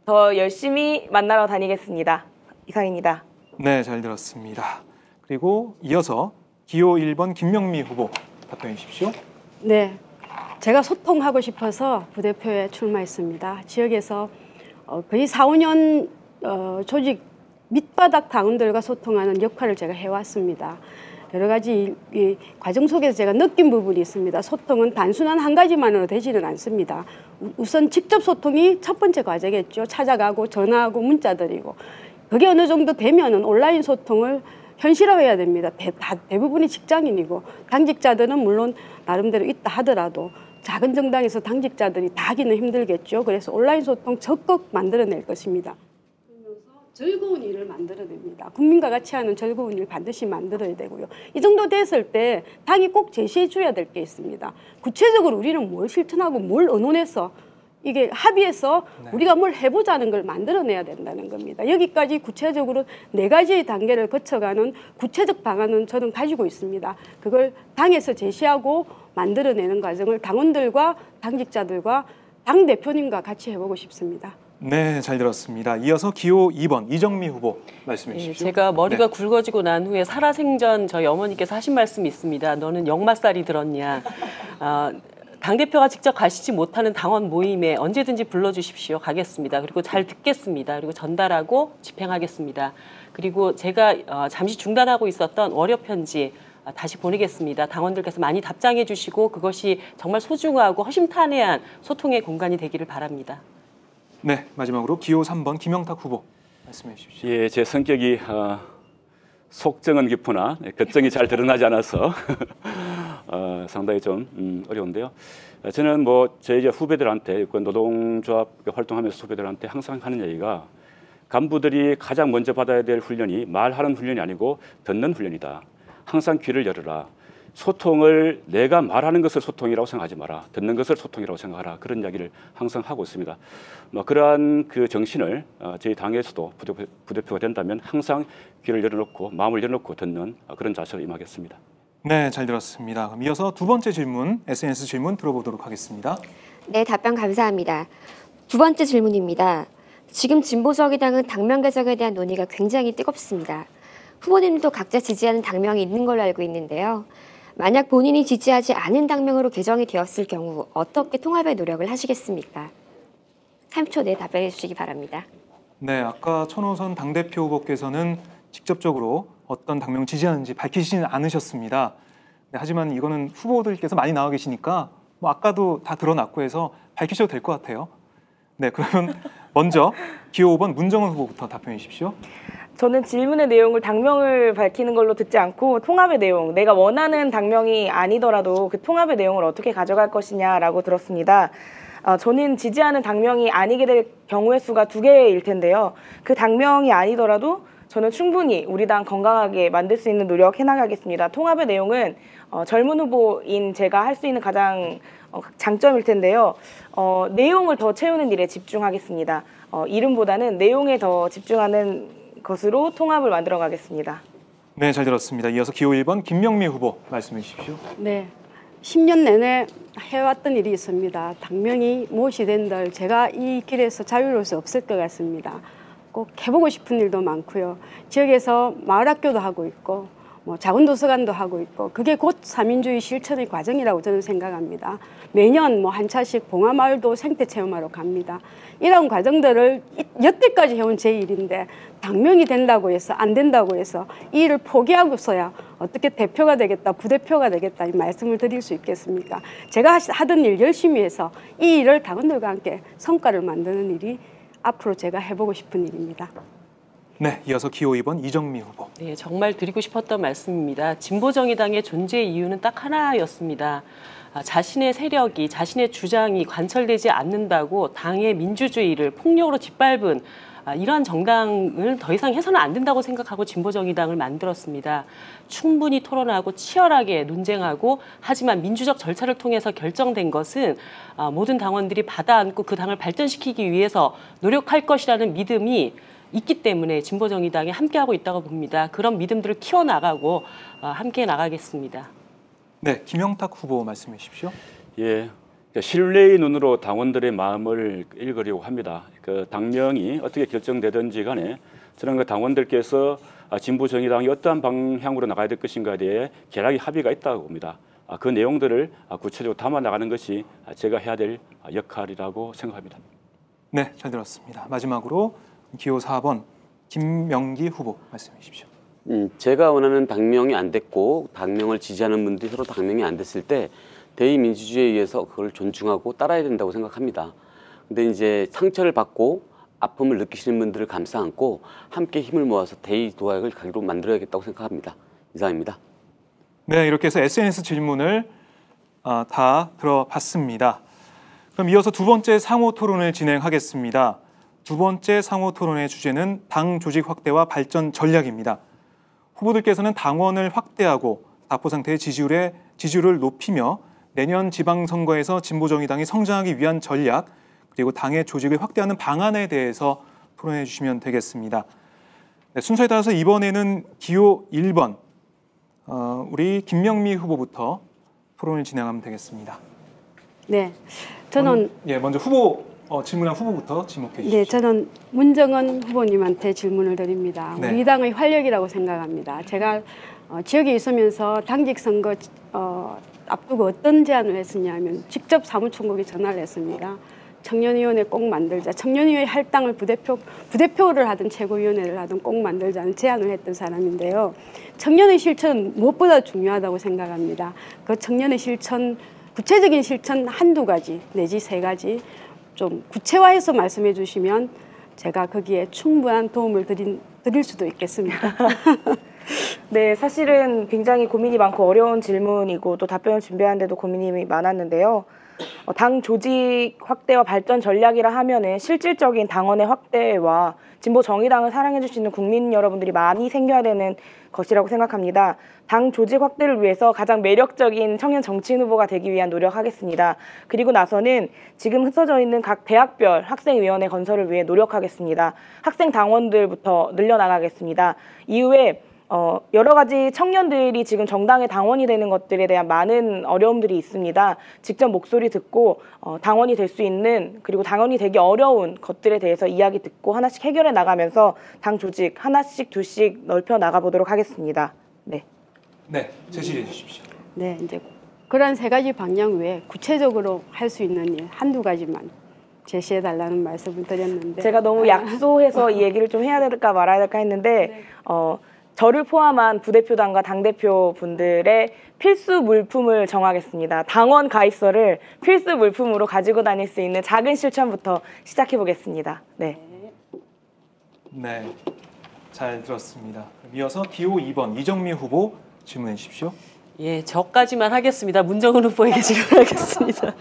S6: 더 열심히 만나러 다니겠습니다. 이상입니다.
S1: 네, 잘 들었습니다. 그리고 이어서 기호 1번 김명미 후보 답변해 주십시오.
S4: 네, 제가 소통하고 싶어서 부대표에 출마했습니다. 지역에서 거의 4, 5년 조직 밑바닥 당원들과 소통하는 역할을 제가 해왔습니다. 여러 가지 이 과정 속에서 제가 느낀 부분이 있습니다. 소통은 단순한 한 가지만으로 되지는 않습니다. 우선 직접 소통이 첫 번째 과제겠죠. 찾아가고 전화하고 문자 드리고. 그게 어느 정도 되면은 온라인 소통을 현실화해야 됩니다. 대부분이 직장인이고 당직자들은 물론 나름대로 있다 하더라도 작은 정당에서 당직자들이 다 하기는 힘들겠죠. 그래서 온라인 소통 적극 만들어낼 것입니다. 즐거운 일을 만들어냅니다. 국민과 같이 하는 즐거운 일 반드시 만들어야 되고요. 이 정도 됐을 때 당이 꼭 제시해 줘야 될 게 있습니다. 구체적으로 우리는 뭘 실천하고 뭘 의논해서 이게 합의해서 우리가 뭘 해보자는 걸 만들어내야 된다는 겁니다. 여기까지 구체적으로 4가지의 단계를 거쳐가는 구체적 방안은 저는 가지고 있습니다. 그걸 당에서 제시하고 만들어내는 과정을 당원들과 당직자들과 당대표님과 같이 해보고 싶습니다.
S1: 네, 잘 들었습니다. 이어서 기호 2번 이정미 후보 말씀해 주십시오.
S2: 제가 머리가 굵어지고 난 후에 살아생전 저희 어머니께서 하신 말씀이 있습니다. 너는 역마살이 들었냐. 당대표가 직접 가시지 못하는 당원 모임에 언제든지 불러주십시오. 가겠습니다. 그리고 잘 듣겠습니다. 그리고 전달하고 집행하겠습니다. 그리고 제가 잠시 중단하고 있었던 월요 편지 다시 보내겠습니다. 당원들께서 많이 답장해 주시고 그것이 정말 소중하고 허심탄회한 소통의 공간이 되기를 바랍니다.
S1: 네, 마지막으로 기호 3번 김영탁 후보 말씀해 주십시오.
S3: 예, 제 성격이 속정은 깊으나 겉정이 잘 드러나지 않아서 상당히 좀 어려운데요. 저는 저희 이제 후배들한테 노동조합 활동하면서 후배들한테 항상 하는 얘기가 간부들이 가장 먼저 받아야 될 훈련이 말하는 훈련이 아니고 듣는 훈련이다. 항상 귀를 열어라. 소통을 내가 말하는 것을 소통이라고 생각하지 마라. 듣는 것을 소통이라고 생각하라. 그런 이야기를 항상 하고 있습니다. 그러한 그 정신을 저희 당에서도 부대표가 된다면 항상 귀를 열어놓고 마음을 열어놓고 듣는 그런 자세로 임하겠습니다.
S1: 네, 잘 들었습니다. 그럼 이어서 두 번째 질문, SNS 질문 들어보도록 하겠습니다.
S7: 네, 답변 감사합니다. 두 번째 질문입니다. 지금 진보정의당은 당명 개정에 대한 논의가 굉장히 뜨겁습니다. 후보님도 각자 지지하는 당명이 있는 걸로 알고 있는데요. 만약 본인이 지지하지 않은 당명으로 개정이 되었을 경우 어떻게 통합의 노력을 하시겠습니까? 3초 내에 답변해 주시기 바랍니다.
S1: 네, 아까 천호선 당대표 후보께서는 직접적으로 어떤 당명 지지하는지 밝히시지는 않으셨습니다. 네, 하지만 이거는 후보들께서 많이 나와 계시니까 아까도 다 드러났고 해서 밝히셔도 될 것 같아요. 네, 그러면 먼저 기호 5번 문정은 후보부터 답변해 주십시오.
S6: 저는 질문의 내용을 당명을 밝히는 걸로 듣지 않고 통합의 내용, 내가 원하는 당명이 아니더라도 그 통합의 내용을 어떻게 가져갈 것이냐라고 들었습니다. 저는 지지하는 당명이 아니게 될 경우의 수가 2개일 텐데요. 그 당명이 아니더라도 저는 충분히 우리 당 건강하게 만들 수 있는 노력 해나가겠습니다. 통합의 내용은 젊은 후보인 제가 할 수 있는 가장 장점일 텐데요. 내용을 더 채우는 일에 집중하겠습니다. 이름보다는 내용에 더 집중하는 것으로 통합을 만들어 가겠습니다.
S1: 네, 잘 들었습니다. 이어서 기호 1번 김명미 후보 말씀해 주십시오.
S4: 네, 10년 내내 해왔던 일이 있습니다. 당명이 무엇이 된들 제가 이 길에서 자유로울 수 없을 것 같습니다. 꼭 해보고 싶은 일도 많고요. 지역에서 마을학교도 하고 있고 자원도서관도 하고 있고 그게 곧 사민주의 실천의 과정이라고 저는 생각합니다. 매년 한 차씩 봉화마을도 생태체험하러 갑니다. 이런 과정들을 여태까지 해온 제 일인데 당명이 된다고 해서 안 된다고 해서 이 일을 포기하고서야 어떻게 대표가 되겠다, 부대표가 되겠다 이 말씀을 드릴 수 있겠습니까? 제가 하던 일 열심히 해서 이 일을 당원들과 함께 성과를 만드는 일이 앞으로 제가 해보고 싶은 일입니다.
S1: 네, 이어서 기호 2번 이정미 후보.
S2: 네, 정말 드리고 싶었던 말씀입니다. 진보정의당의 존재 이유는 딱 하나였습니다. 자신의 세력이, 자신의 주장이 관철되지 않는다고 당의 민주주의를 폭력으로 짓밟은 이러한 정당을 더 이상 해서는 안 된다고 생각하고 진보정의당을 만들었습니다. 충분히 토론하고 치열하게 논쟁하고 하지만 민주적 절차를 통해서 결정된 것은 모든 당원들이 받아안고 그 당을 발전시키기 위해서 노력할 것이라는 믿음이 있기 때문에 진보정의당에 함께하고 있다고 봅니다. 그런 믿음들을 키워나가고 함께 나가겠습니다.
S1: 네, 김영탁 후보 말씀해 주십시오.
S3: 예, 신뢰의 눈으로 당원들의 마음을 읽으려고 합니다. 그 당명이 어떻게 결정되든지 간에 저는 그 당원들께서 진보정의당이 어떠한 방향으로 나가야 될 것인가에 대해 개락의 합의가 있다고 봅니다. 그 내용들을 구체적으로 담아 나가는 것이 제가 해야 될 역할이라고 생각합니다.
S1: 네, 잘 들었습니다. 마지막으로 기호 4번 김명기 후보 말씀해 주십시오.
S5: 제가 원하는 당명이 안 됐고 당명을 지지하는 분들이 서로 당명이 안 됐을 때 대의민주주의에 의해서 그걸 존중하고 따라야 된다고 생각합니다. 근데 이제 상처를 받고 아픔을 느끼시는 분들을 감싸 안고 함께 힘을 모아서 대의 도약을 가기로 만들어야겠다고 생각합니다. 이상입니다.
S1: 네, 이렇게 해서 SNS 질문을 다 들어봤습니다. 그럼 이어서 두 번째 상호 토론을 진행하겠습니다. 두 번째 상호 토론의 주제는 당 조직 확대와 발전 전략입니다. 후보들께서는 당원을 확대하고 답보 상태의 지지율을 높이며 내년 지방선거에서 진보정의당이 성장하기 위한 전략 그리고 당의 조직을 확대하는 방안에 대해서 토론해 주시면 되겠습니다. 네, 순서에 따라서 이번에는 기호 1번 우리 김명미 후보부터 토론을 진행하면 되겠습니다.
S4: 네, 저는
S1: 먼저 후보 질문한 후보부터 지목해 주십시오.
S4: 네, 저는 문정은 후보님한테 질문을 드립니다.
S1: 네.
S4: 우리 당의 활력이라고 생각합니다. 제가 지역에 있으면서 당직 선거 앞두고 어떤 제안을 했었냐면 직접 사무총국에 전화를 했습니다. 청년위원회 꼭 만들자. 청년위원회 할당을 부대표를 하든 최고위원회를 하든 꼭 만들자는 제안을 했던 사람인데요. 청년의 실천은 무엇보다 중요하다고 생각합니다. 그 청년의 실천, 구체적인 실천 한두 가지 내지 세 가지 좀 구체화해서 말씀해 주시면 제가 거기에 충분한 도움을 드릴 수도 있겠습니다.
S6: 네, 사실은 굉장히 고민이 많고 어려운 질문이고 또 답변을 준비하는데도 고민이 많았는데요. 당 조직 확대와 발전 전략이라 하면은 실질적인 당원의 확대와 진보 정의당을 사랑해 주시는 국민 여러분들이 많이 생겨야 되는 것이라고 생각합니다. 당 조직 확대를 위해서 가장 매력적인 청년 정치인 후보가 되기 위한 노력하겠습니다. 그리고 나서는 지금 흩어져 있는 각 대학별 학생위원회 건설을 위해 노력하겠습니다. 학생 당원들부터 늘려나가겠습니다. 이후에 여러 가지 청년들이 지금 정당의 당원이 되는 것들에 대한 많은 어려움들이 있습니다. 직접 목소리 듣고 당원이 될 수 있는 그리고 당원이 되기 어려운 것들에 대해서 이야기 듣고 하나씩 해결해 나가면서 당 조직 하나씩 둘씩 넓혀 나가보도록 하겠습니다. 네.
S1: 네, 제시해 주십시오.
S4: 네, 이제 그런 세 가지 방향 외에 구체적으로 할 수 있는 일 한두 가지만 제시해 달라는 말씀을 드렸는데
S6: 제가 너무 약소해서 이 얘기를 좀 해야 될까 말아야 될까 했는데 저를 포함한 부대표당과 당대표 분들의 필수 물품을 정하겠습니다. 당원 가입서를 필수 물품으로 가지고 다닐 수 있는 작은 실천부터 시작해 보겠습니다. 네.
S1: 네, 잘 들었습니다. 그럼 이어서 기호 2번 이정미 후보 질문해 주십시오.
S2: 예, 저까지만 하겠습니다. 문정은 후보에게 질문하겠습니다.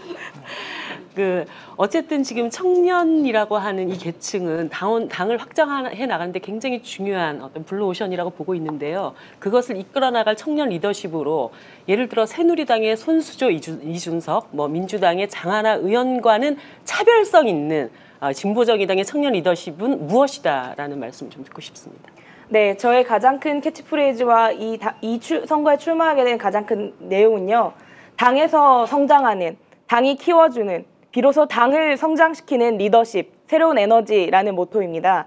S2: 어쨌든 지금 청년이라고 하는 이 계층은 당을 확장해 나가는데 굉장히 중요한 어떤 블루오션이라고 보고 있는데요. 그것을 이끌어 나갈 청년 리더십으로 예를 들어 새누리당의 손수조 이준석, 민주당의 장하나 의원과는 차별성 있는 진보정의당의 청년 리더십은 무엇이다라는 말씀을 좀 듣고 싶습니다.
S6: 네, 저의 가장 큰 캐치프레이즈와 이 선거에 출마하게 된 가장 큰 내용은요. 당에서 성장하는, 당이 키워주는, 비로소 당을 성장시키는 리더십, 새로운 에너지라는 모토입니다.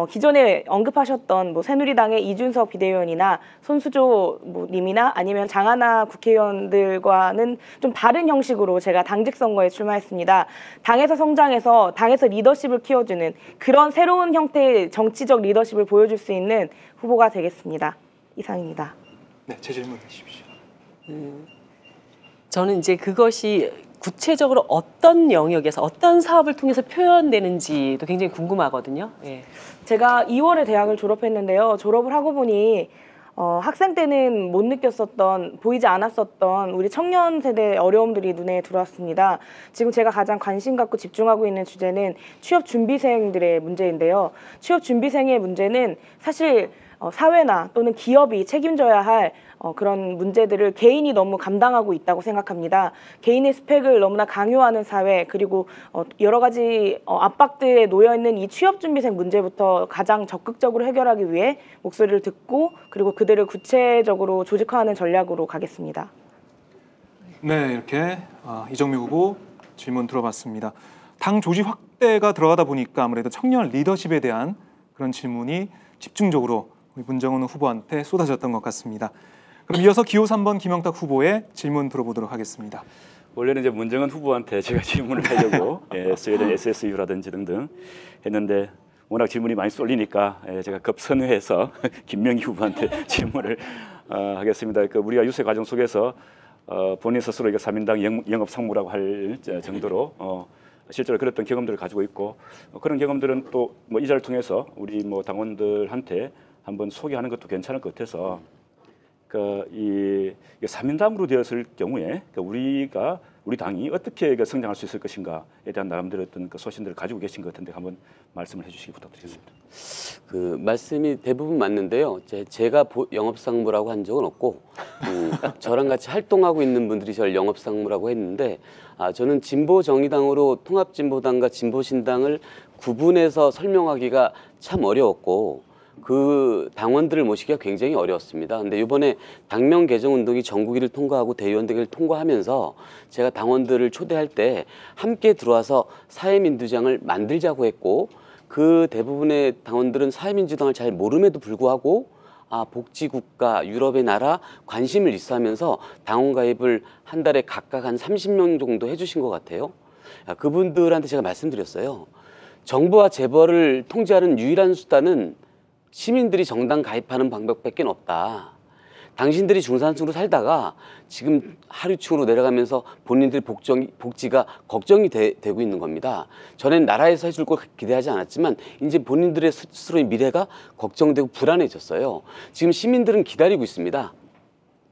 S6: 기존에 언급하셨던 새누리당의 이준석 비대위원이나 손수조 님이나 아니면 장하나 국회의원들과는 좀 다른 형식으로 제가 당직 선거에 출마했습니다. 당에서 성장해서 당에서 리더십을 키워주는 그런 새로운 형태의 정치적 리더십을 보여줄 수 있는 후보가 되겠습니다. 이상입니다.
S1: 네, 제 질문해 주십시오.
S2: 저는 이제 그것이 구체적으로 어떤 영역에서 어떤 사업을 통해서 표현되는지도 굉장히 궁금하거든요. 예.
S6: 제가 2월에 대학을 졸업했는데요. 졸업을 하고 보니 학생 때는 못 느꼈었던, 보이지 않았었던 우리 청년 세대의 어려움들이 눈에 들어왔습니다. 지금 제가 가장 관심 갖고 집중하고 있는 주제는 취업 준비생들의 문제인데요. 취업 준비생의 문제는 사실 사회나 또는 기업이 책임져야 할 그런 문제들을 개인이 너무 감당하고 있다고 생각합니다. 개인의 스펙을 너무나 강요하는 사회, 그리고 여러 가지 압박들에 놓여있는 이 취업준비생 문제부터 가장 적극적으로 해결하기 위해 목소리를 듣고 그리고 그들을 구체적으로 조직화하는 전략으로 가겠습니다.
S1: 네, 이렇게 이정미 후보 질문 들어봤습니다. 당 조직 확대가 들어가다 보니까 아무래도 청년 리더십에 대한 그런 질문이 집중적으로 우리 문정은 후보한테 쏟아졌던 것 같습니다. 그럼 이어서 기호 3번 김영탁 후보의 질문 들어보도록 하겠습니다.
S3: 원래는 이제 문정은 후보한테 제가 질문을 하려고 스웨덴 SSU라든지 등등 했는데 워낙 질문이 많이 쏠리니까 제가 급선회해서 김명기 후보한테 질문을 하겠습니다. 우리가 유세 과정 속에서 본인 스스로 이거 3인당 영업 상무라고 할 정도로 실제로 그랬던 경험들을 가지고 있고 그런 경험들은 또 이 자리를 통해서 우리 당원들한테 한번 소개하는 것도 괜찮을 것 같아서 이 3인당으로 되었을 경우에 우리 당이 어떻게 성장할 수 있을 것인가에 대한 나름대로 어떤 소신들을 가지고 계신 것 같은데 한번 말씀을 해주시기 부탁드리겠습니다.
S5: 말씀이 대부분 맞는데요. 제가 영업상무라고 한 적은 없고 저랑 같이 활동하고 있는 분들이 저를 영업상무라고 했는데 저는 진보정의당으로 통합진보당과 진보신당을 구분해서 설명하기가 참 어려웠고 그 당원들을 모시기가 굉장히 어려웠습니다. 근데 이번에 당명 개정 운동이 전국위를 통과하고 대의원대회를 통과하면서 제가 당원들을 초대할 때 함께 들어와서 사회민주당을 만들자고 했고 그 대부분의 당원들은 사회민주당을 잘 모름에도 불구하고 복지국가, 유럽의 나라 관심을 있어하면서 당원 가입을 한 달에 각각 한 30명 정도 해주신 것 같아요. 그분들한테 제가 말씀드렸어요. 정부와 재벌을 통제하는 유일한 수단은 시민들이 정당 가입하는 방법밖에 없다. 당신들이 중산층으로 살다가 지금 하류층으로 내려가면서 본인들 복지가 걱정이 되고 있는 겁니다. 전엔 나라에서 해줄 걸 기대하지 않았지만 이제 본인들의 스스로의 미래가 걱정되고 불안해졌어요. 지금 시민들은 기다리고 있습니다.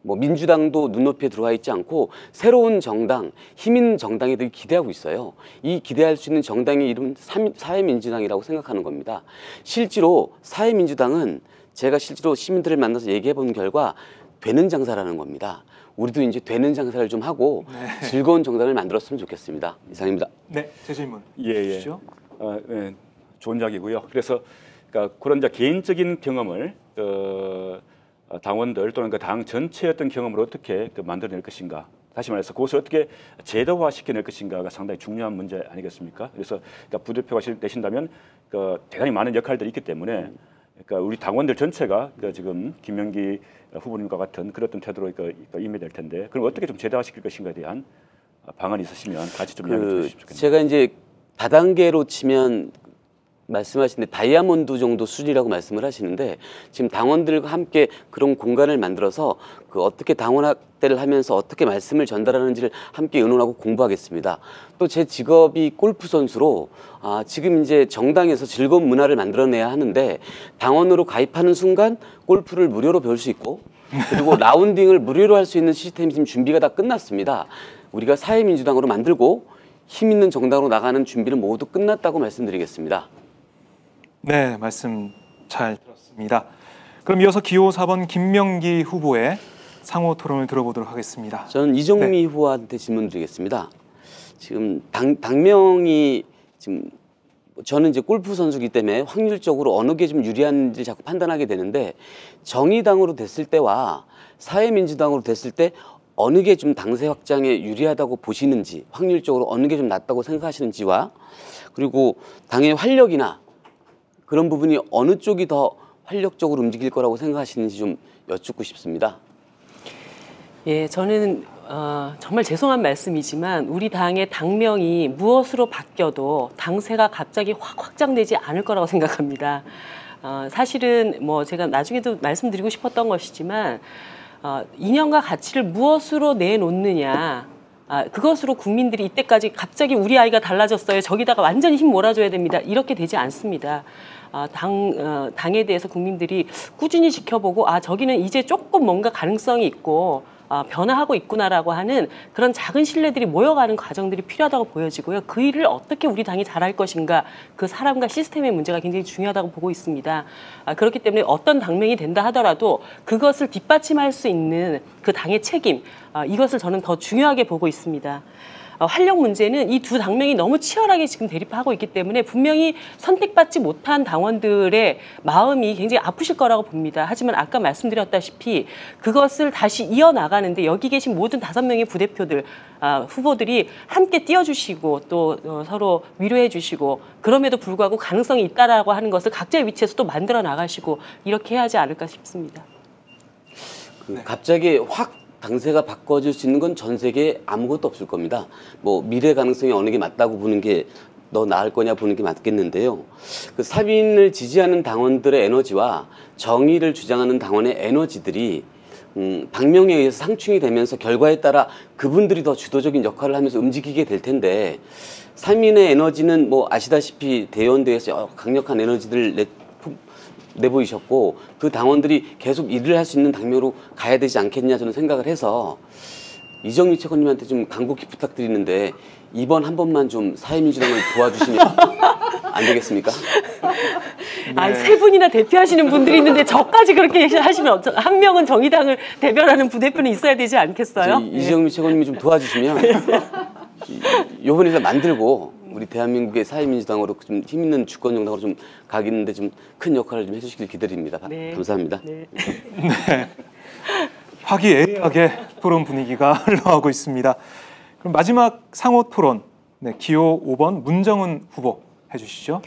S5: 민주당도 눈높이에 들어와 있지 않고 새로운 정당, 힘 있는 정당이들 기대하고 있어요. 이 기대할 수 있는 정당의 이름은 사회민주당이라고 생각하는 겁니다. 실제로 사회민주당은 제가 실제로 시민들을 만나서 얘기해 본 결과 되는 장사라는 겁니다. 우리도 이제 되는 장사를 좀 하고 즐거운 정당을 만들었으면 좋겠습니다. 이상입니다.
S1: 네, 제 질문
S3: 주시죠. 좋은 이야기고요. 그래서 그런 개인적인 경험을 당원들 또는 당 전체의 어떤 경험을 어떻게 만들어낼 것인가, 다시 말해서 그것을 어떻게 제도화시켜낼 것인가가 상당히 중요한 문제 아니겠습니까? 그래서 부대표가 되신다면 대단히 많은 역할들이 있기 때문에 우리 당원들 전체가 지금 김명기 후보님과 같은 그런 태도로 임해야 될 텐데 그럼 어떻게 좀 제도화시킬 것인가에 대한 방안이 있으시면 같이 좀 이야기해 주시면 좋겠습니다.
S5: 제가 이제 다단계로 치면 말씀하시는데 다이아몬드 정도 수준이라고 말씀을 하시는데 지금 당원들과 함께 그런 공간을 만들어서 어떻게 당원 학대를 하면서 어떻게 말씀을 전달하는지를 함께 의논하고 공부하겠습니다. 또 제 직업이 골프 선수로 지금 이제 정당에서 즐거운 문화를 만들어내야 하는데 당원으로 가입하는 순간 골프를 무료로 배울 수 있고 그리고 라운딩을 무료로 할 수 있는 시스템이 지금 준비가 다 끝났습니다. 우리가 사회민주당으로 만들고 힘 있는 정당으로 나가는 준비는 모두 끝났다고 말씀드리겠습니다.
S1: 네, 말씀 잘 들었습니다. 그럼 이어서 기호 4번 김명기 후보의 상호 토론을 들어보도록 하겠습니다.
S5: 저는 이정미 후보한테 질문 드리겠습니다. 지금 당명이 지금 저는 이제 골프 선수이기 때문에 확률적으로 어느 게 좀 유리한지 자꾸 판단하게 되는데 정의당으로 됐을 때와 사회민주당으로 됐을 때 어느 게 좀 당세 확장에 유리하다고 보시는지, 확률적으로 어느 게 좀 낫다고 생각하시는지와 그리고 당의 활력이나 그런 부분이 어느 쪽이 더 활력적으로 움직일 거라고 생각하시는지 좀 여쭙고 싶습니다.
S2: 예, 저는 정말 죄송한 말씀이지만 우리 당의 당명이 무엇으로 바뀌어도 당세가 갑자기 확 확장되지 않을 거라고 생각합니다. 사실은 제가 나중에도 말씀드리고 싶었던 것이지만 이념과 가치를 무엇으로 내놓느냐, 그것으로 국민들이 이때까지 갑자기 우리 아이가 달라졌어요, 저기다가 완전히 힘 몰아줘야 됩니다, 이렇게 되지 않습니다. 당에 대해서 국민들이 꾸준히 지켜보고 저기는 이제 조금 뭔가 가능성이 있고 변화하고 있구나라고 하는 그런 작은 신뢰들이 모여가는 과정들이 필요하다고 보여지고요. 그 일을 어떻게 우리 당이 잘할 것인가, 그 사람과 시스템의 문제가 굉장히 중요하다고 보고 있습니다. 그렇기 때문에 어떤 당명이 된다 하더라도 그것을 뒷받침할 수 있는 그 당의 책임, 이것을 저는 더 중요하게 보고 있습니다. 활력 문제는 이 두 당명이 너무 치열하게 지금 대립하고 있기 때문에 분명히 선택받지 못한 당원들의 마음이 굉장히 아프실 거라고 봅니다. 하지만 아까 말씀드렸다시피 그것을 다시 이어나가는데 여기 계신 모든 5명의 부대표들, 후보들이 함께 띄워주시고 또 서로 위로해 주시고 그럼에도 불구하고 가능성이 있다라고 하는 것을 각자의 위치에서 또 만들어 나가시고 이렇게 해야 하지 않을까 싶습니다.
S5: 갑자기 확 당세가 바꿔질 수 있는 건 전 세계에 아무것도 없을 겁니다. 미래 가능성이 어느 게 맞다고 보는 게 더 나을 거냐 보는 게 맞겠는데요. 그 사민을 지지하는 당원들의 에너지와 정의를 주장하는 당원의 에너지들이 당명에 의해서 상충이 되면서 결과에 따라 그분들이 더 주도적인 역할을 하면서 움직이게 될 텐데, 사민의 에너지는 뭐 아시다시피 대의원대회에서 강력한 에너지들을 내보이셨고, 그 당원들이 계속 일을 할 수 있는 당명으로 가야 되지 않겠냐 저는 생각을 해서, 이정미 최고님한테 좀 간곡히 부탁드리는데 이번 한 번만 좀 사회민주당을 도와주시면 안 되겠습니까?
S2: 아, 세 분이나 대표하시는 분들이 있는데 저까지 그렇게 하시면 한 명은 정의당을 대변하는 부대표는 있어야 되지 않겠어요?
S5: 이정미 최고님이 좀 도와주시면 이번에 만들고 우리 대한민국의 사회민주당으로 좀 힘 있는 주권 정당으로 좀 가기는데 좀 큰 역할을 좀 해주시길 기다립니다.
S2: 네.
S5: 감사합니다.
S2: 네.
S1: 네. 화기애애하게 토론 분위기가 흘러가고 있습니다. 그럼 마지막 상호 토론, 네, 기호 5번 문정은 후보 해주시죠.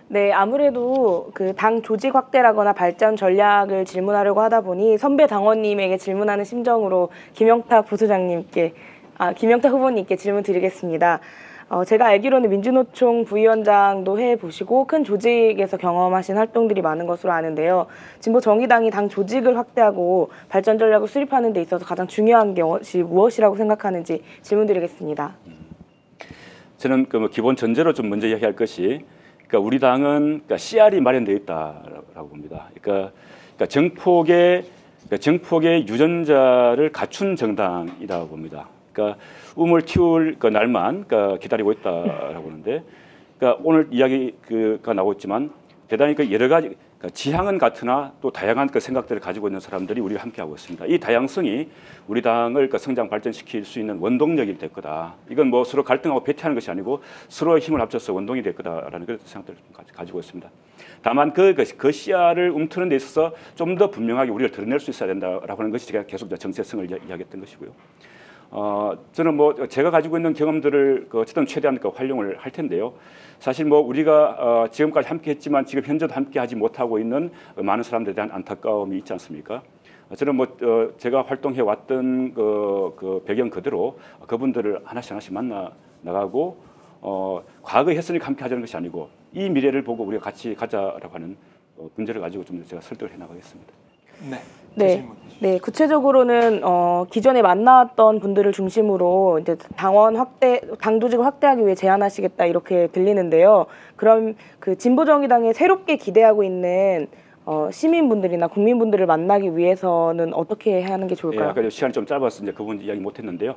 S6: 네, 아무래도 그 당 조직 확대라거나 발전 전략을 질문하려고 하다 보니 선배 당원님에게 질문하는 심정으로 김영탁 후보님께 질문 드리겠습니다. 제가 알기로는 민주노총 부위원장도 해보시고 큰 조직에서 경험하신 활동들이 많은 것으로 아는데요. 진보 정의당이 당 조직을 확대하고 발전 전략을 수립하는 데 있어서 가장 중요한 것이 무엇이라고 생각하는지 질문 드리겠습니다.
S3: 저는 그 기본 전제로 좀 먼저 이야기할 것이, 그러니까 우리 당은 CR이 마련되어 있다라고 봅니다. 그러니까 정폭의 유전자를 갖춘 정당이라고 봅니다. 그러니까 우물 틔울 그 날만 기다리고 있다라고 하는데, 그러니까 오늘 이야기가 나오고 있지만 대단히 여러 가지 지향은 같으나 또 다양한 생각들을 가지고 있는 사람들이 우리가 함께하고 있습니다. 이 다양성이 우리 당을 성장 발전시킬 수 있는 원동력이 될 거다. 이건 뭐 서로 갈등하고 배치하는 것이 아니고 서로의 힘을 합쳐서 원동이 될 거다라는 그런 생각들을 가지고 있습니다. 다만 그 씨알을 움트는 데 있어서 좀 더 분명하게 우리를 드러낼 수 있어야 된다라고 하는 것이 제가 계속 정체성을 이야기했던 것이고요. 저는 뭐 제가 가지고 있는 경험들을 어쨌든 최대한 활용을 할 텐데요. 사실 뭐 우리가 지금까지 함께했지만 지금 현재도 함께하지 못하고 있는 많은 사람들에 대한 안타까움이 있지 않습니까? 저는 뭐 제가 활동해 왔던 그 배경 그대로 그분들을 하나씩 만나 나가고 과거에 했으니까 함께하자는 것이 아니고 이 미래를 보고 우리가 같이 가자라고 하는 문제를 가지고 좀 제가 설득을 해 나가겠습니다.
S6: 네, 구체적으로는 기존에 만나왔던 분들을 중심으로 이제 당 조직을 확대하기 위해 제안하시겠다 이렇게 들리는데요. 그럼 그 진보정의당에 새롭게 기대하고 있는 시민분들이나 국민분들을 만나기 위해서는 어떻게 하는 게 좋을까요?
S3: 아까 시간이 좀 짧아서 이제 그분 이야기 못했는데요.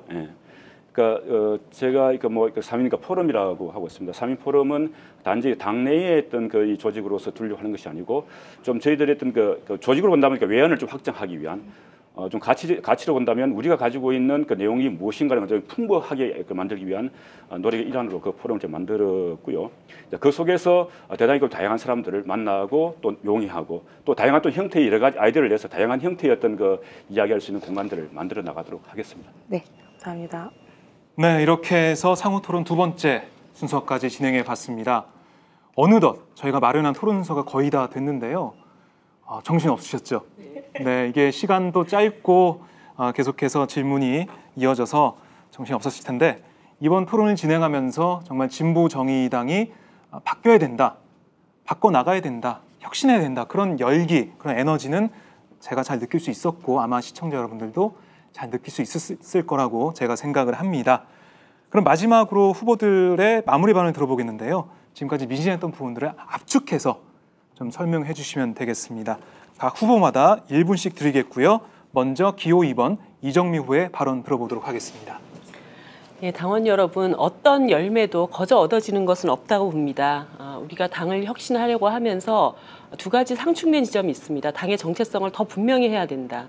S3: 그러니까 제가 뭐 3인가 포럼이라고 하고 있습니다. 3인 포럼은 단지 당내에 했던 이 조직으로서 두려고 하는 것이 아니고 좀 저희들이 했던 그 조직으로 본다면 외연을 좀 확장하기 위한 좀 가치로 본다면 우리가 가지고 있는 그 내용이 무엇인가를 좀 풍부하게 만들기 위한 노력의 일환으로 그 포럼을 좀 만들었고요. 그 속에서 대단히 다양한 사람들을 만나고 또 용이하고 또 다양한 또 형태의 여러 가지 아이디어를 내서 다양한 형태의 어떤 이야기할 수 있는 공간들을 만들어 나가도록 하겠습니다.
S6: 네, 감사합니다.
S1: 네, 이렇게 해서 상호 토론 두 번째 순서까지 진행해 봤습니다. 어느덧 저희가 마련한 토론 순서가 거의 다 됐는데요. 정신 없으셨죠? 네, 이게 시간도 짧고 계속해서 질문이 이어져서 정신 없었을 텐데 이번 토론을 진행하면서 정말 진보 정의당이 바뀌어야 된다, 바꿔나가야 된다, 혁신해야 된다, 그런 열기, 그런 에너지는 제가 잘 느낄 수 있었고 아마 시청자 여러분들도 잘 느낄 수 있을 거라고 제가 생각을 합니다. 그럼 마지막으로 후보들의 마무리 발언을 들어보겠는데요. 지금까지 미진했던 부분들을 압축해서 좀 설명해 주시면 되겠습니다. 각 후보마다 1분씩 드리겠고요. 먼저 기호 2번 이정미 후보의 발언 들어보도록 하겠습니다.
S2: 예, 당원 여러분, 어떤 열매도 거저 얻어지는 것은 없다고 봅니다. 우리가 당을 혁신하려고 하면서 두 가지 상충된 지점이 있습니다. 당의 정체성을 더 분명히 해야 된다.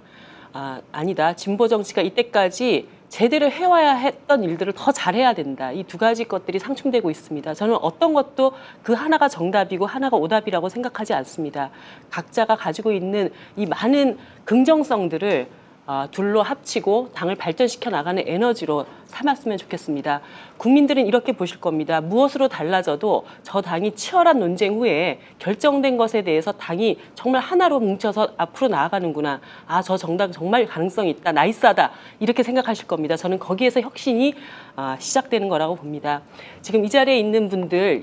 S2: 아니다. 진보 정치가 이때까지 제대로 해와야 했던 일들을 더 잘해야 된다. 이 두 가지 것들이 상충되고 있습니다. 저는 어떤 것도 그 하나가 정답이고 하나가 오답이라고 생각하지 않습니다. 각자가 가지고 있는 이 많은 긍정성들을 둘로 합치고 당을 발전시켜 나가는 에너지로 삼았으면 좋겠습니다. 국민들은 이렇게 보실 겁니다. 무엇으로 달라져도 저 당이 치열한 논쟁 후에 결정된 것에 대해서 당이 정말 하나로 뭉쳐서 앞으로 나아가는구나. 아, 저 정당 정말 가능성이 있다. 나이스하다. 이렇게 생각하실 겁니다. 저는 거기에서 혁신이 시작되는 거라고 봅니다. 지금 이 자리에 있는 분들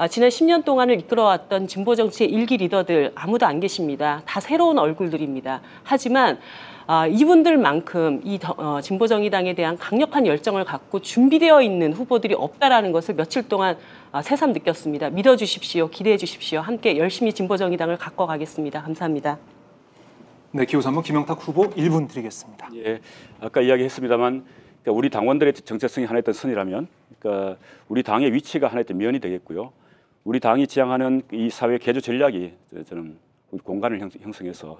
S2: 지난 10년 동안을 이끌어왔던 진보 정치의 일기 리더들 아무도 안 계십니다. 다 새로운 얼굴들입니다. 하지만 이분들만큼 진보정의당에 대한 강력한 열정을 갖고 준비되어 있는 후보들이 없다라는 것을 며칠 동안 새삼 느꼈습니다. 믿어주십시오. 기대해 주십시오. 함께 열심히 진보정의당을 갖고 가겠습니다. 감사합니다.
S1: 네, 기호 3번 김영탁 후보 1분 드리겠습니다.
S3: 예, 아까 이야기했습니다만 그러니까 우리 당원들의 정체성이 하나의 어떤 선이라면 그러니까 우리 당의 위치가 하나의 어떤 면이 되겠고요. 우리 당이 지향하는 이 사회 개조 전략이 저는 우리 공간을 형성해서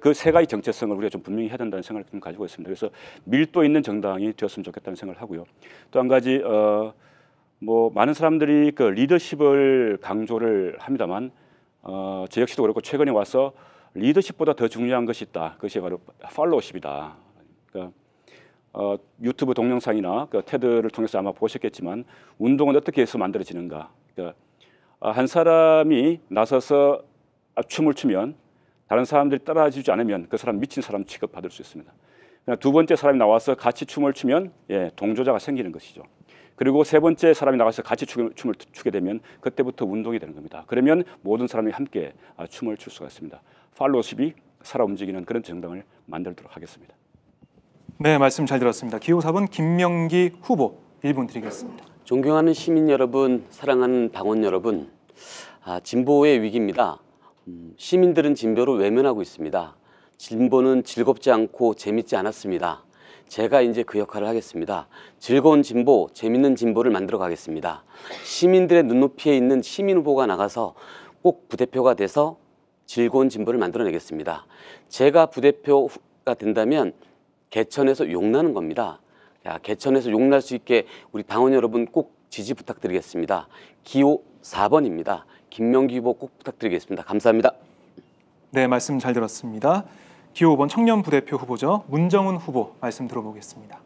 S3: 그 세 가지 정체성을 우리가 좀 분명히 해야 된다는 생각을 좀 가지고 있습니다. 그래서 밀도 있는 정당이 되었으면 좋겠다는 생각을 하고요. 또 한 가지 많은 사람들이 그 리더십을 강조를 합니다만 저 역시도 그렇고 최근에 와서 리더십보다 더 중요한 것이 있다. 그것이 바로 팔로우십이다. 그러니까 유튜브 동영상이나 그 테드를 통해서 아마 보셨겠지만 운동은 어떻게 해서 만들어지는가. 그러니까 한 사람이 나서서 춤을 추면 다른 사람들이 따라주지 않으면 그 사람 미친 사람 취급받을 수 있습니다. 두 번째 사람이 나와서 같이 춤을 추면 동조자가 생기는 것이죠. 그리고 세 번째 사람이 나가서 같이 춤을 추게 되면 그때부터 운동이 되는 겁니다. 그러면 모든 사람이 함께 춤을 출 수가 있습니다. 팔로우십이 살아 움직이는 그런 정당을 만들도록 하겠습니다.
S1: 네, 말씀 잘 들었습니다. 기호 4번 김명기 후보 1분 드리겠습니다.
S5: 존경하는 시민 여러분, 사랑하는 당원 여러분, 진보의 위기입니다. 시민들은 진보를 외면하고 있습니다. 진보는 즐겁지 않고 재밌지 않았습니다. 제가 이제 그 역할을 하겠습니다. 즐거운 진보, 재밌는 진보를 만들어 가겠습니다. 시민들의 눈높이에 있는 시민 후보가 나가서 꼭 부대표가 돼서 즐거운 진보를 만들어내겠습니다. 제가 부대표가 된다면 개천에서 용나는 겁니다. 개천에서 용날 수 있게 우리 당원 여러분 꼭 지지 부탁드리겠습니다. 기호 4번입니다. 김명기 후보 꼭 부탁드리겠습니다. 감사합니다.
S1: 네, 말씀 잘 들었습니다. 기호 5번 청년 부대표 후보죠. 문정은 후보 말씀 들어보겠습니다.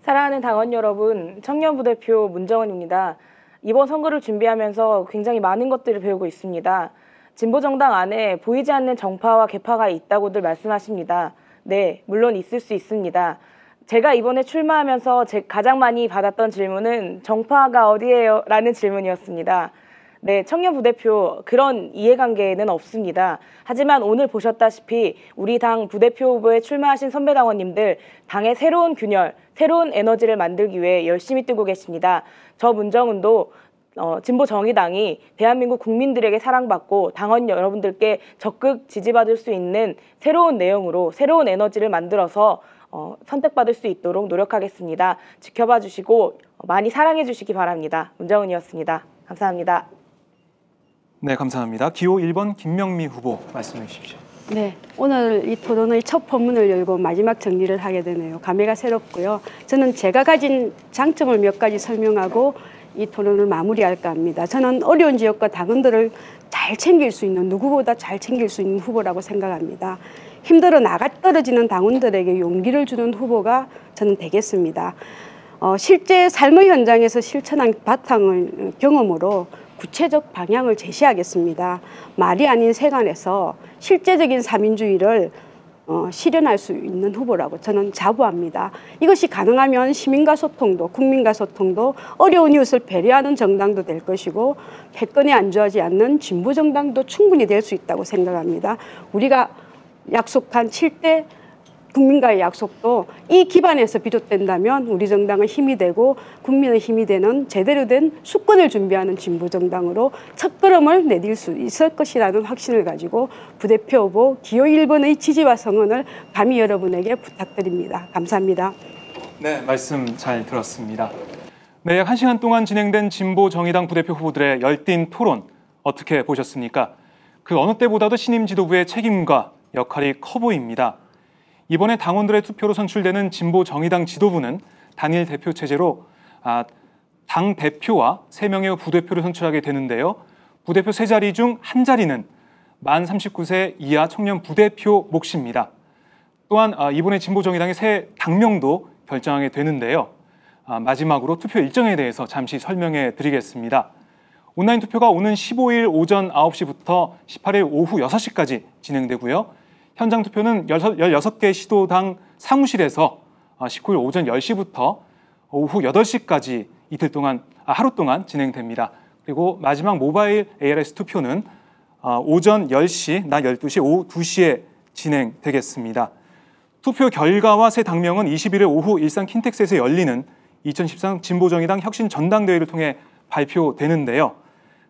S6: 사랑하는 당원 여러분, 청년 부대표 문정은입니다. 이번 선거를 준비하면서 굉장히 많은 것들을 배우고 있습니다. 진보정당 안에 보이지 않는 정파와 계파가 있다고들 말씀하십니다. 네, 물론 있을 수 있습니다. 제가 이번에 출마하면서 가장 많이 받았던 질문은 정파가 어디예요? 라는 질문이었습니다. 네, 청년 부대표 그런 이해관계는 없습니다. 하지만 오늘 보셨다시피 우리 당 부대표 후보에 출마하신 선배 당원님들 당의 새로운 균열, 새로운 에너지를 만들기 위해 열심히 뛰고 계십니다. 저 문정은도 진보정의당이 대한민국 국민들에게 사랑받고 당원 여러분들께 적극 지지받을 수 있는 새로운 내용으로 새로운 에너지를 만들어서 선택받을 수 있도록 노력하겠습니다. 지켜봐 주시고 많이 사랑해 주시기 바랍니다. 문정은이었습니다. 감사합니다.
S1: 네, 감사합니다. 기호 1번 김명미 후보 말씀해 주십시오.
S4: 네, 오늘 이 토론의 첫 포문을 열고 마지막 정리를 하게 되네요. 감회가 새롭고요. 저는 제가 가진 장점을 몇 가지 설명하고 이 토론을 마무리할까 합니다. 저는 어려운 지역과 당원들을 잘 챙길 수 있는, 누구보다 잘 챙길 수 있는 후보라고 생각합니다. 힘들어 나가 떨어지는 당원들에게 용기를 주는 후보가 저는 되겠습니다. 실제 삶의 현장에서 실천한 바탕을 경험으로 구체적 방향을 제시하겠습니다. 말이 아닌 세간에서 실제적인 사민주의를 실현할 수 있는 후보라고 저는 자부합니다. 이것이 가능하면 시민과 소통도, 국민과 소통도, 어려운 이웃을 배려하는 정당도 될 것이고 패권에 안주하지 않는 진보 정당도 충분히 될 수 있다고 생각합니다. 우리가 약속한 7대 국민과의 약속도 이 기반에서 비롯된다면 우리 정당은 힘이 되고 국민의 힘이 되는 제대로 된 수권을 준비하는 진보정당으로 첫걸음을 내딜 수 있을 것이라는 확신을 가지고 부대표 후보 기호 1번의 지지와 성원을 감히 여러분에게 부탁드립니다. 감사합니다.
S1: 네, 말씀 잘 들었습니다. 네, 약 1시간 동안 진행된 진보정의당 부대표 후보들의 열띤 토론 어떻게 보셨습니까? 그 어느 때보다도 신임 지도부의 책임과 역할이 커 보입니다. 이번에 당원들의 투표로 선출되는 진보정의당 지도부는 단일 대표 체제로 당 대표와 3명의 부대표를 선출하게 되는데요. 부대표 3자리 중 1자리는 만 39세 이하 청년 부대표 몫입니다. 또한 이번에 진보정의당의 새 당명도 결정하게 되는데요. 마지막으로 투표 일정에 대해서 잠시 설명해 드리겠습니다. 온라인 투표가 오는 15일 오전 9시부터 18일 오후 6시까지 진행되고요. 현장 투표는 16개 시도당 사무실에서 19일 오전 10시부터 오후 8시까지 하루 동안 진행됩니다. 그리고 마지막 모바일 ARS 투표는 오전 10시, 낮 12시, 오후 2시에 진행되겠습니다. 투표 결과와 새 당명은 21일 오후 일산 킨텍스에서 열리는 2013 진보정의당 혁신 전당대회를 통해 발표되는데요.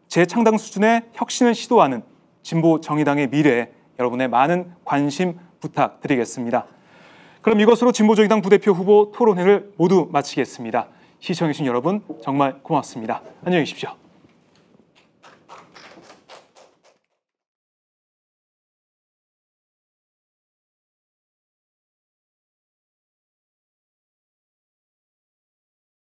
S1: 재창당 수준의 혁신을 시도하는 진보정의당의 미래에 여러분의 많은 관심 부탁드리겠습니다. 그럼 이것으로 진보정의당 부대표 후보 토론회를 모두 마치겠습니다. 시청해주신 여러분 정말 고맙습니다. 안녕히 계십시오.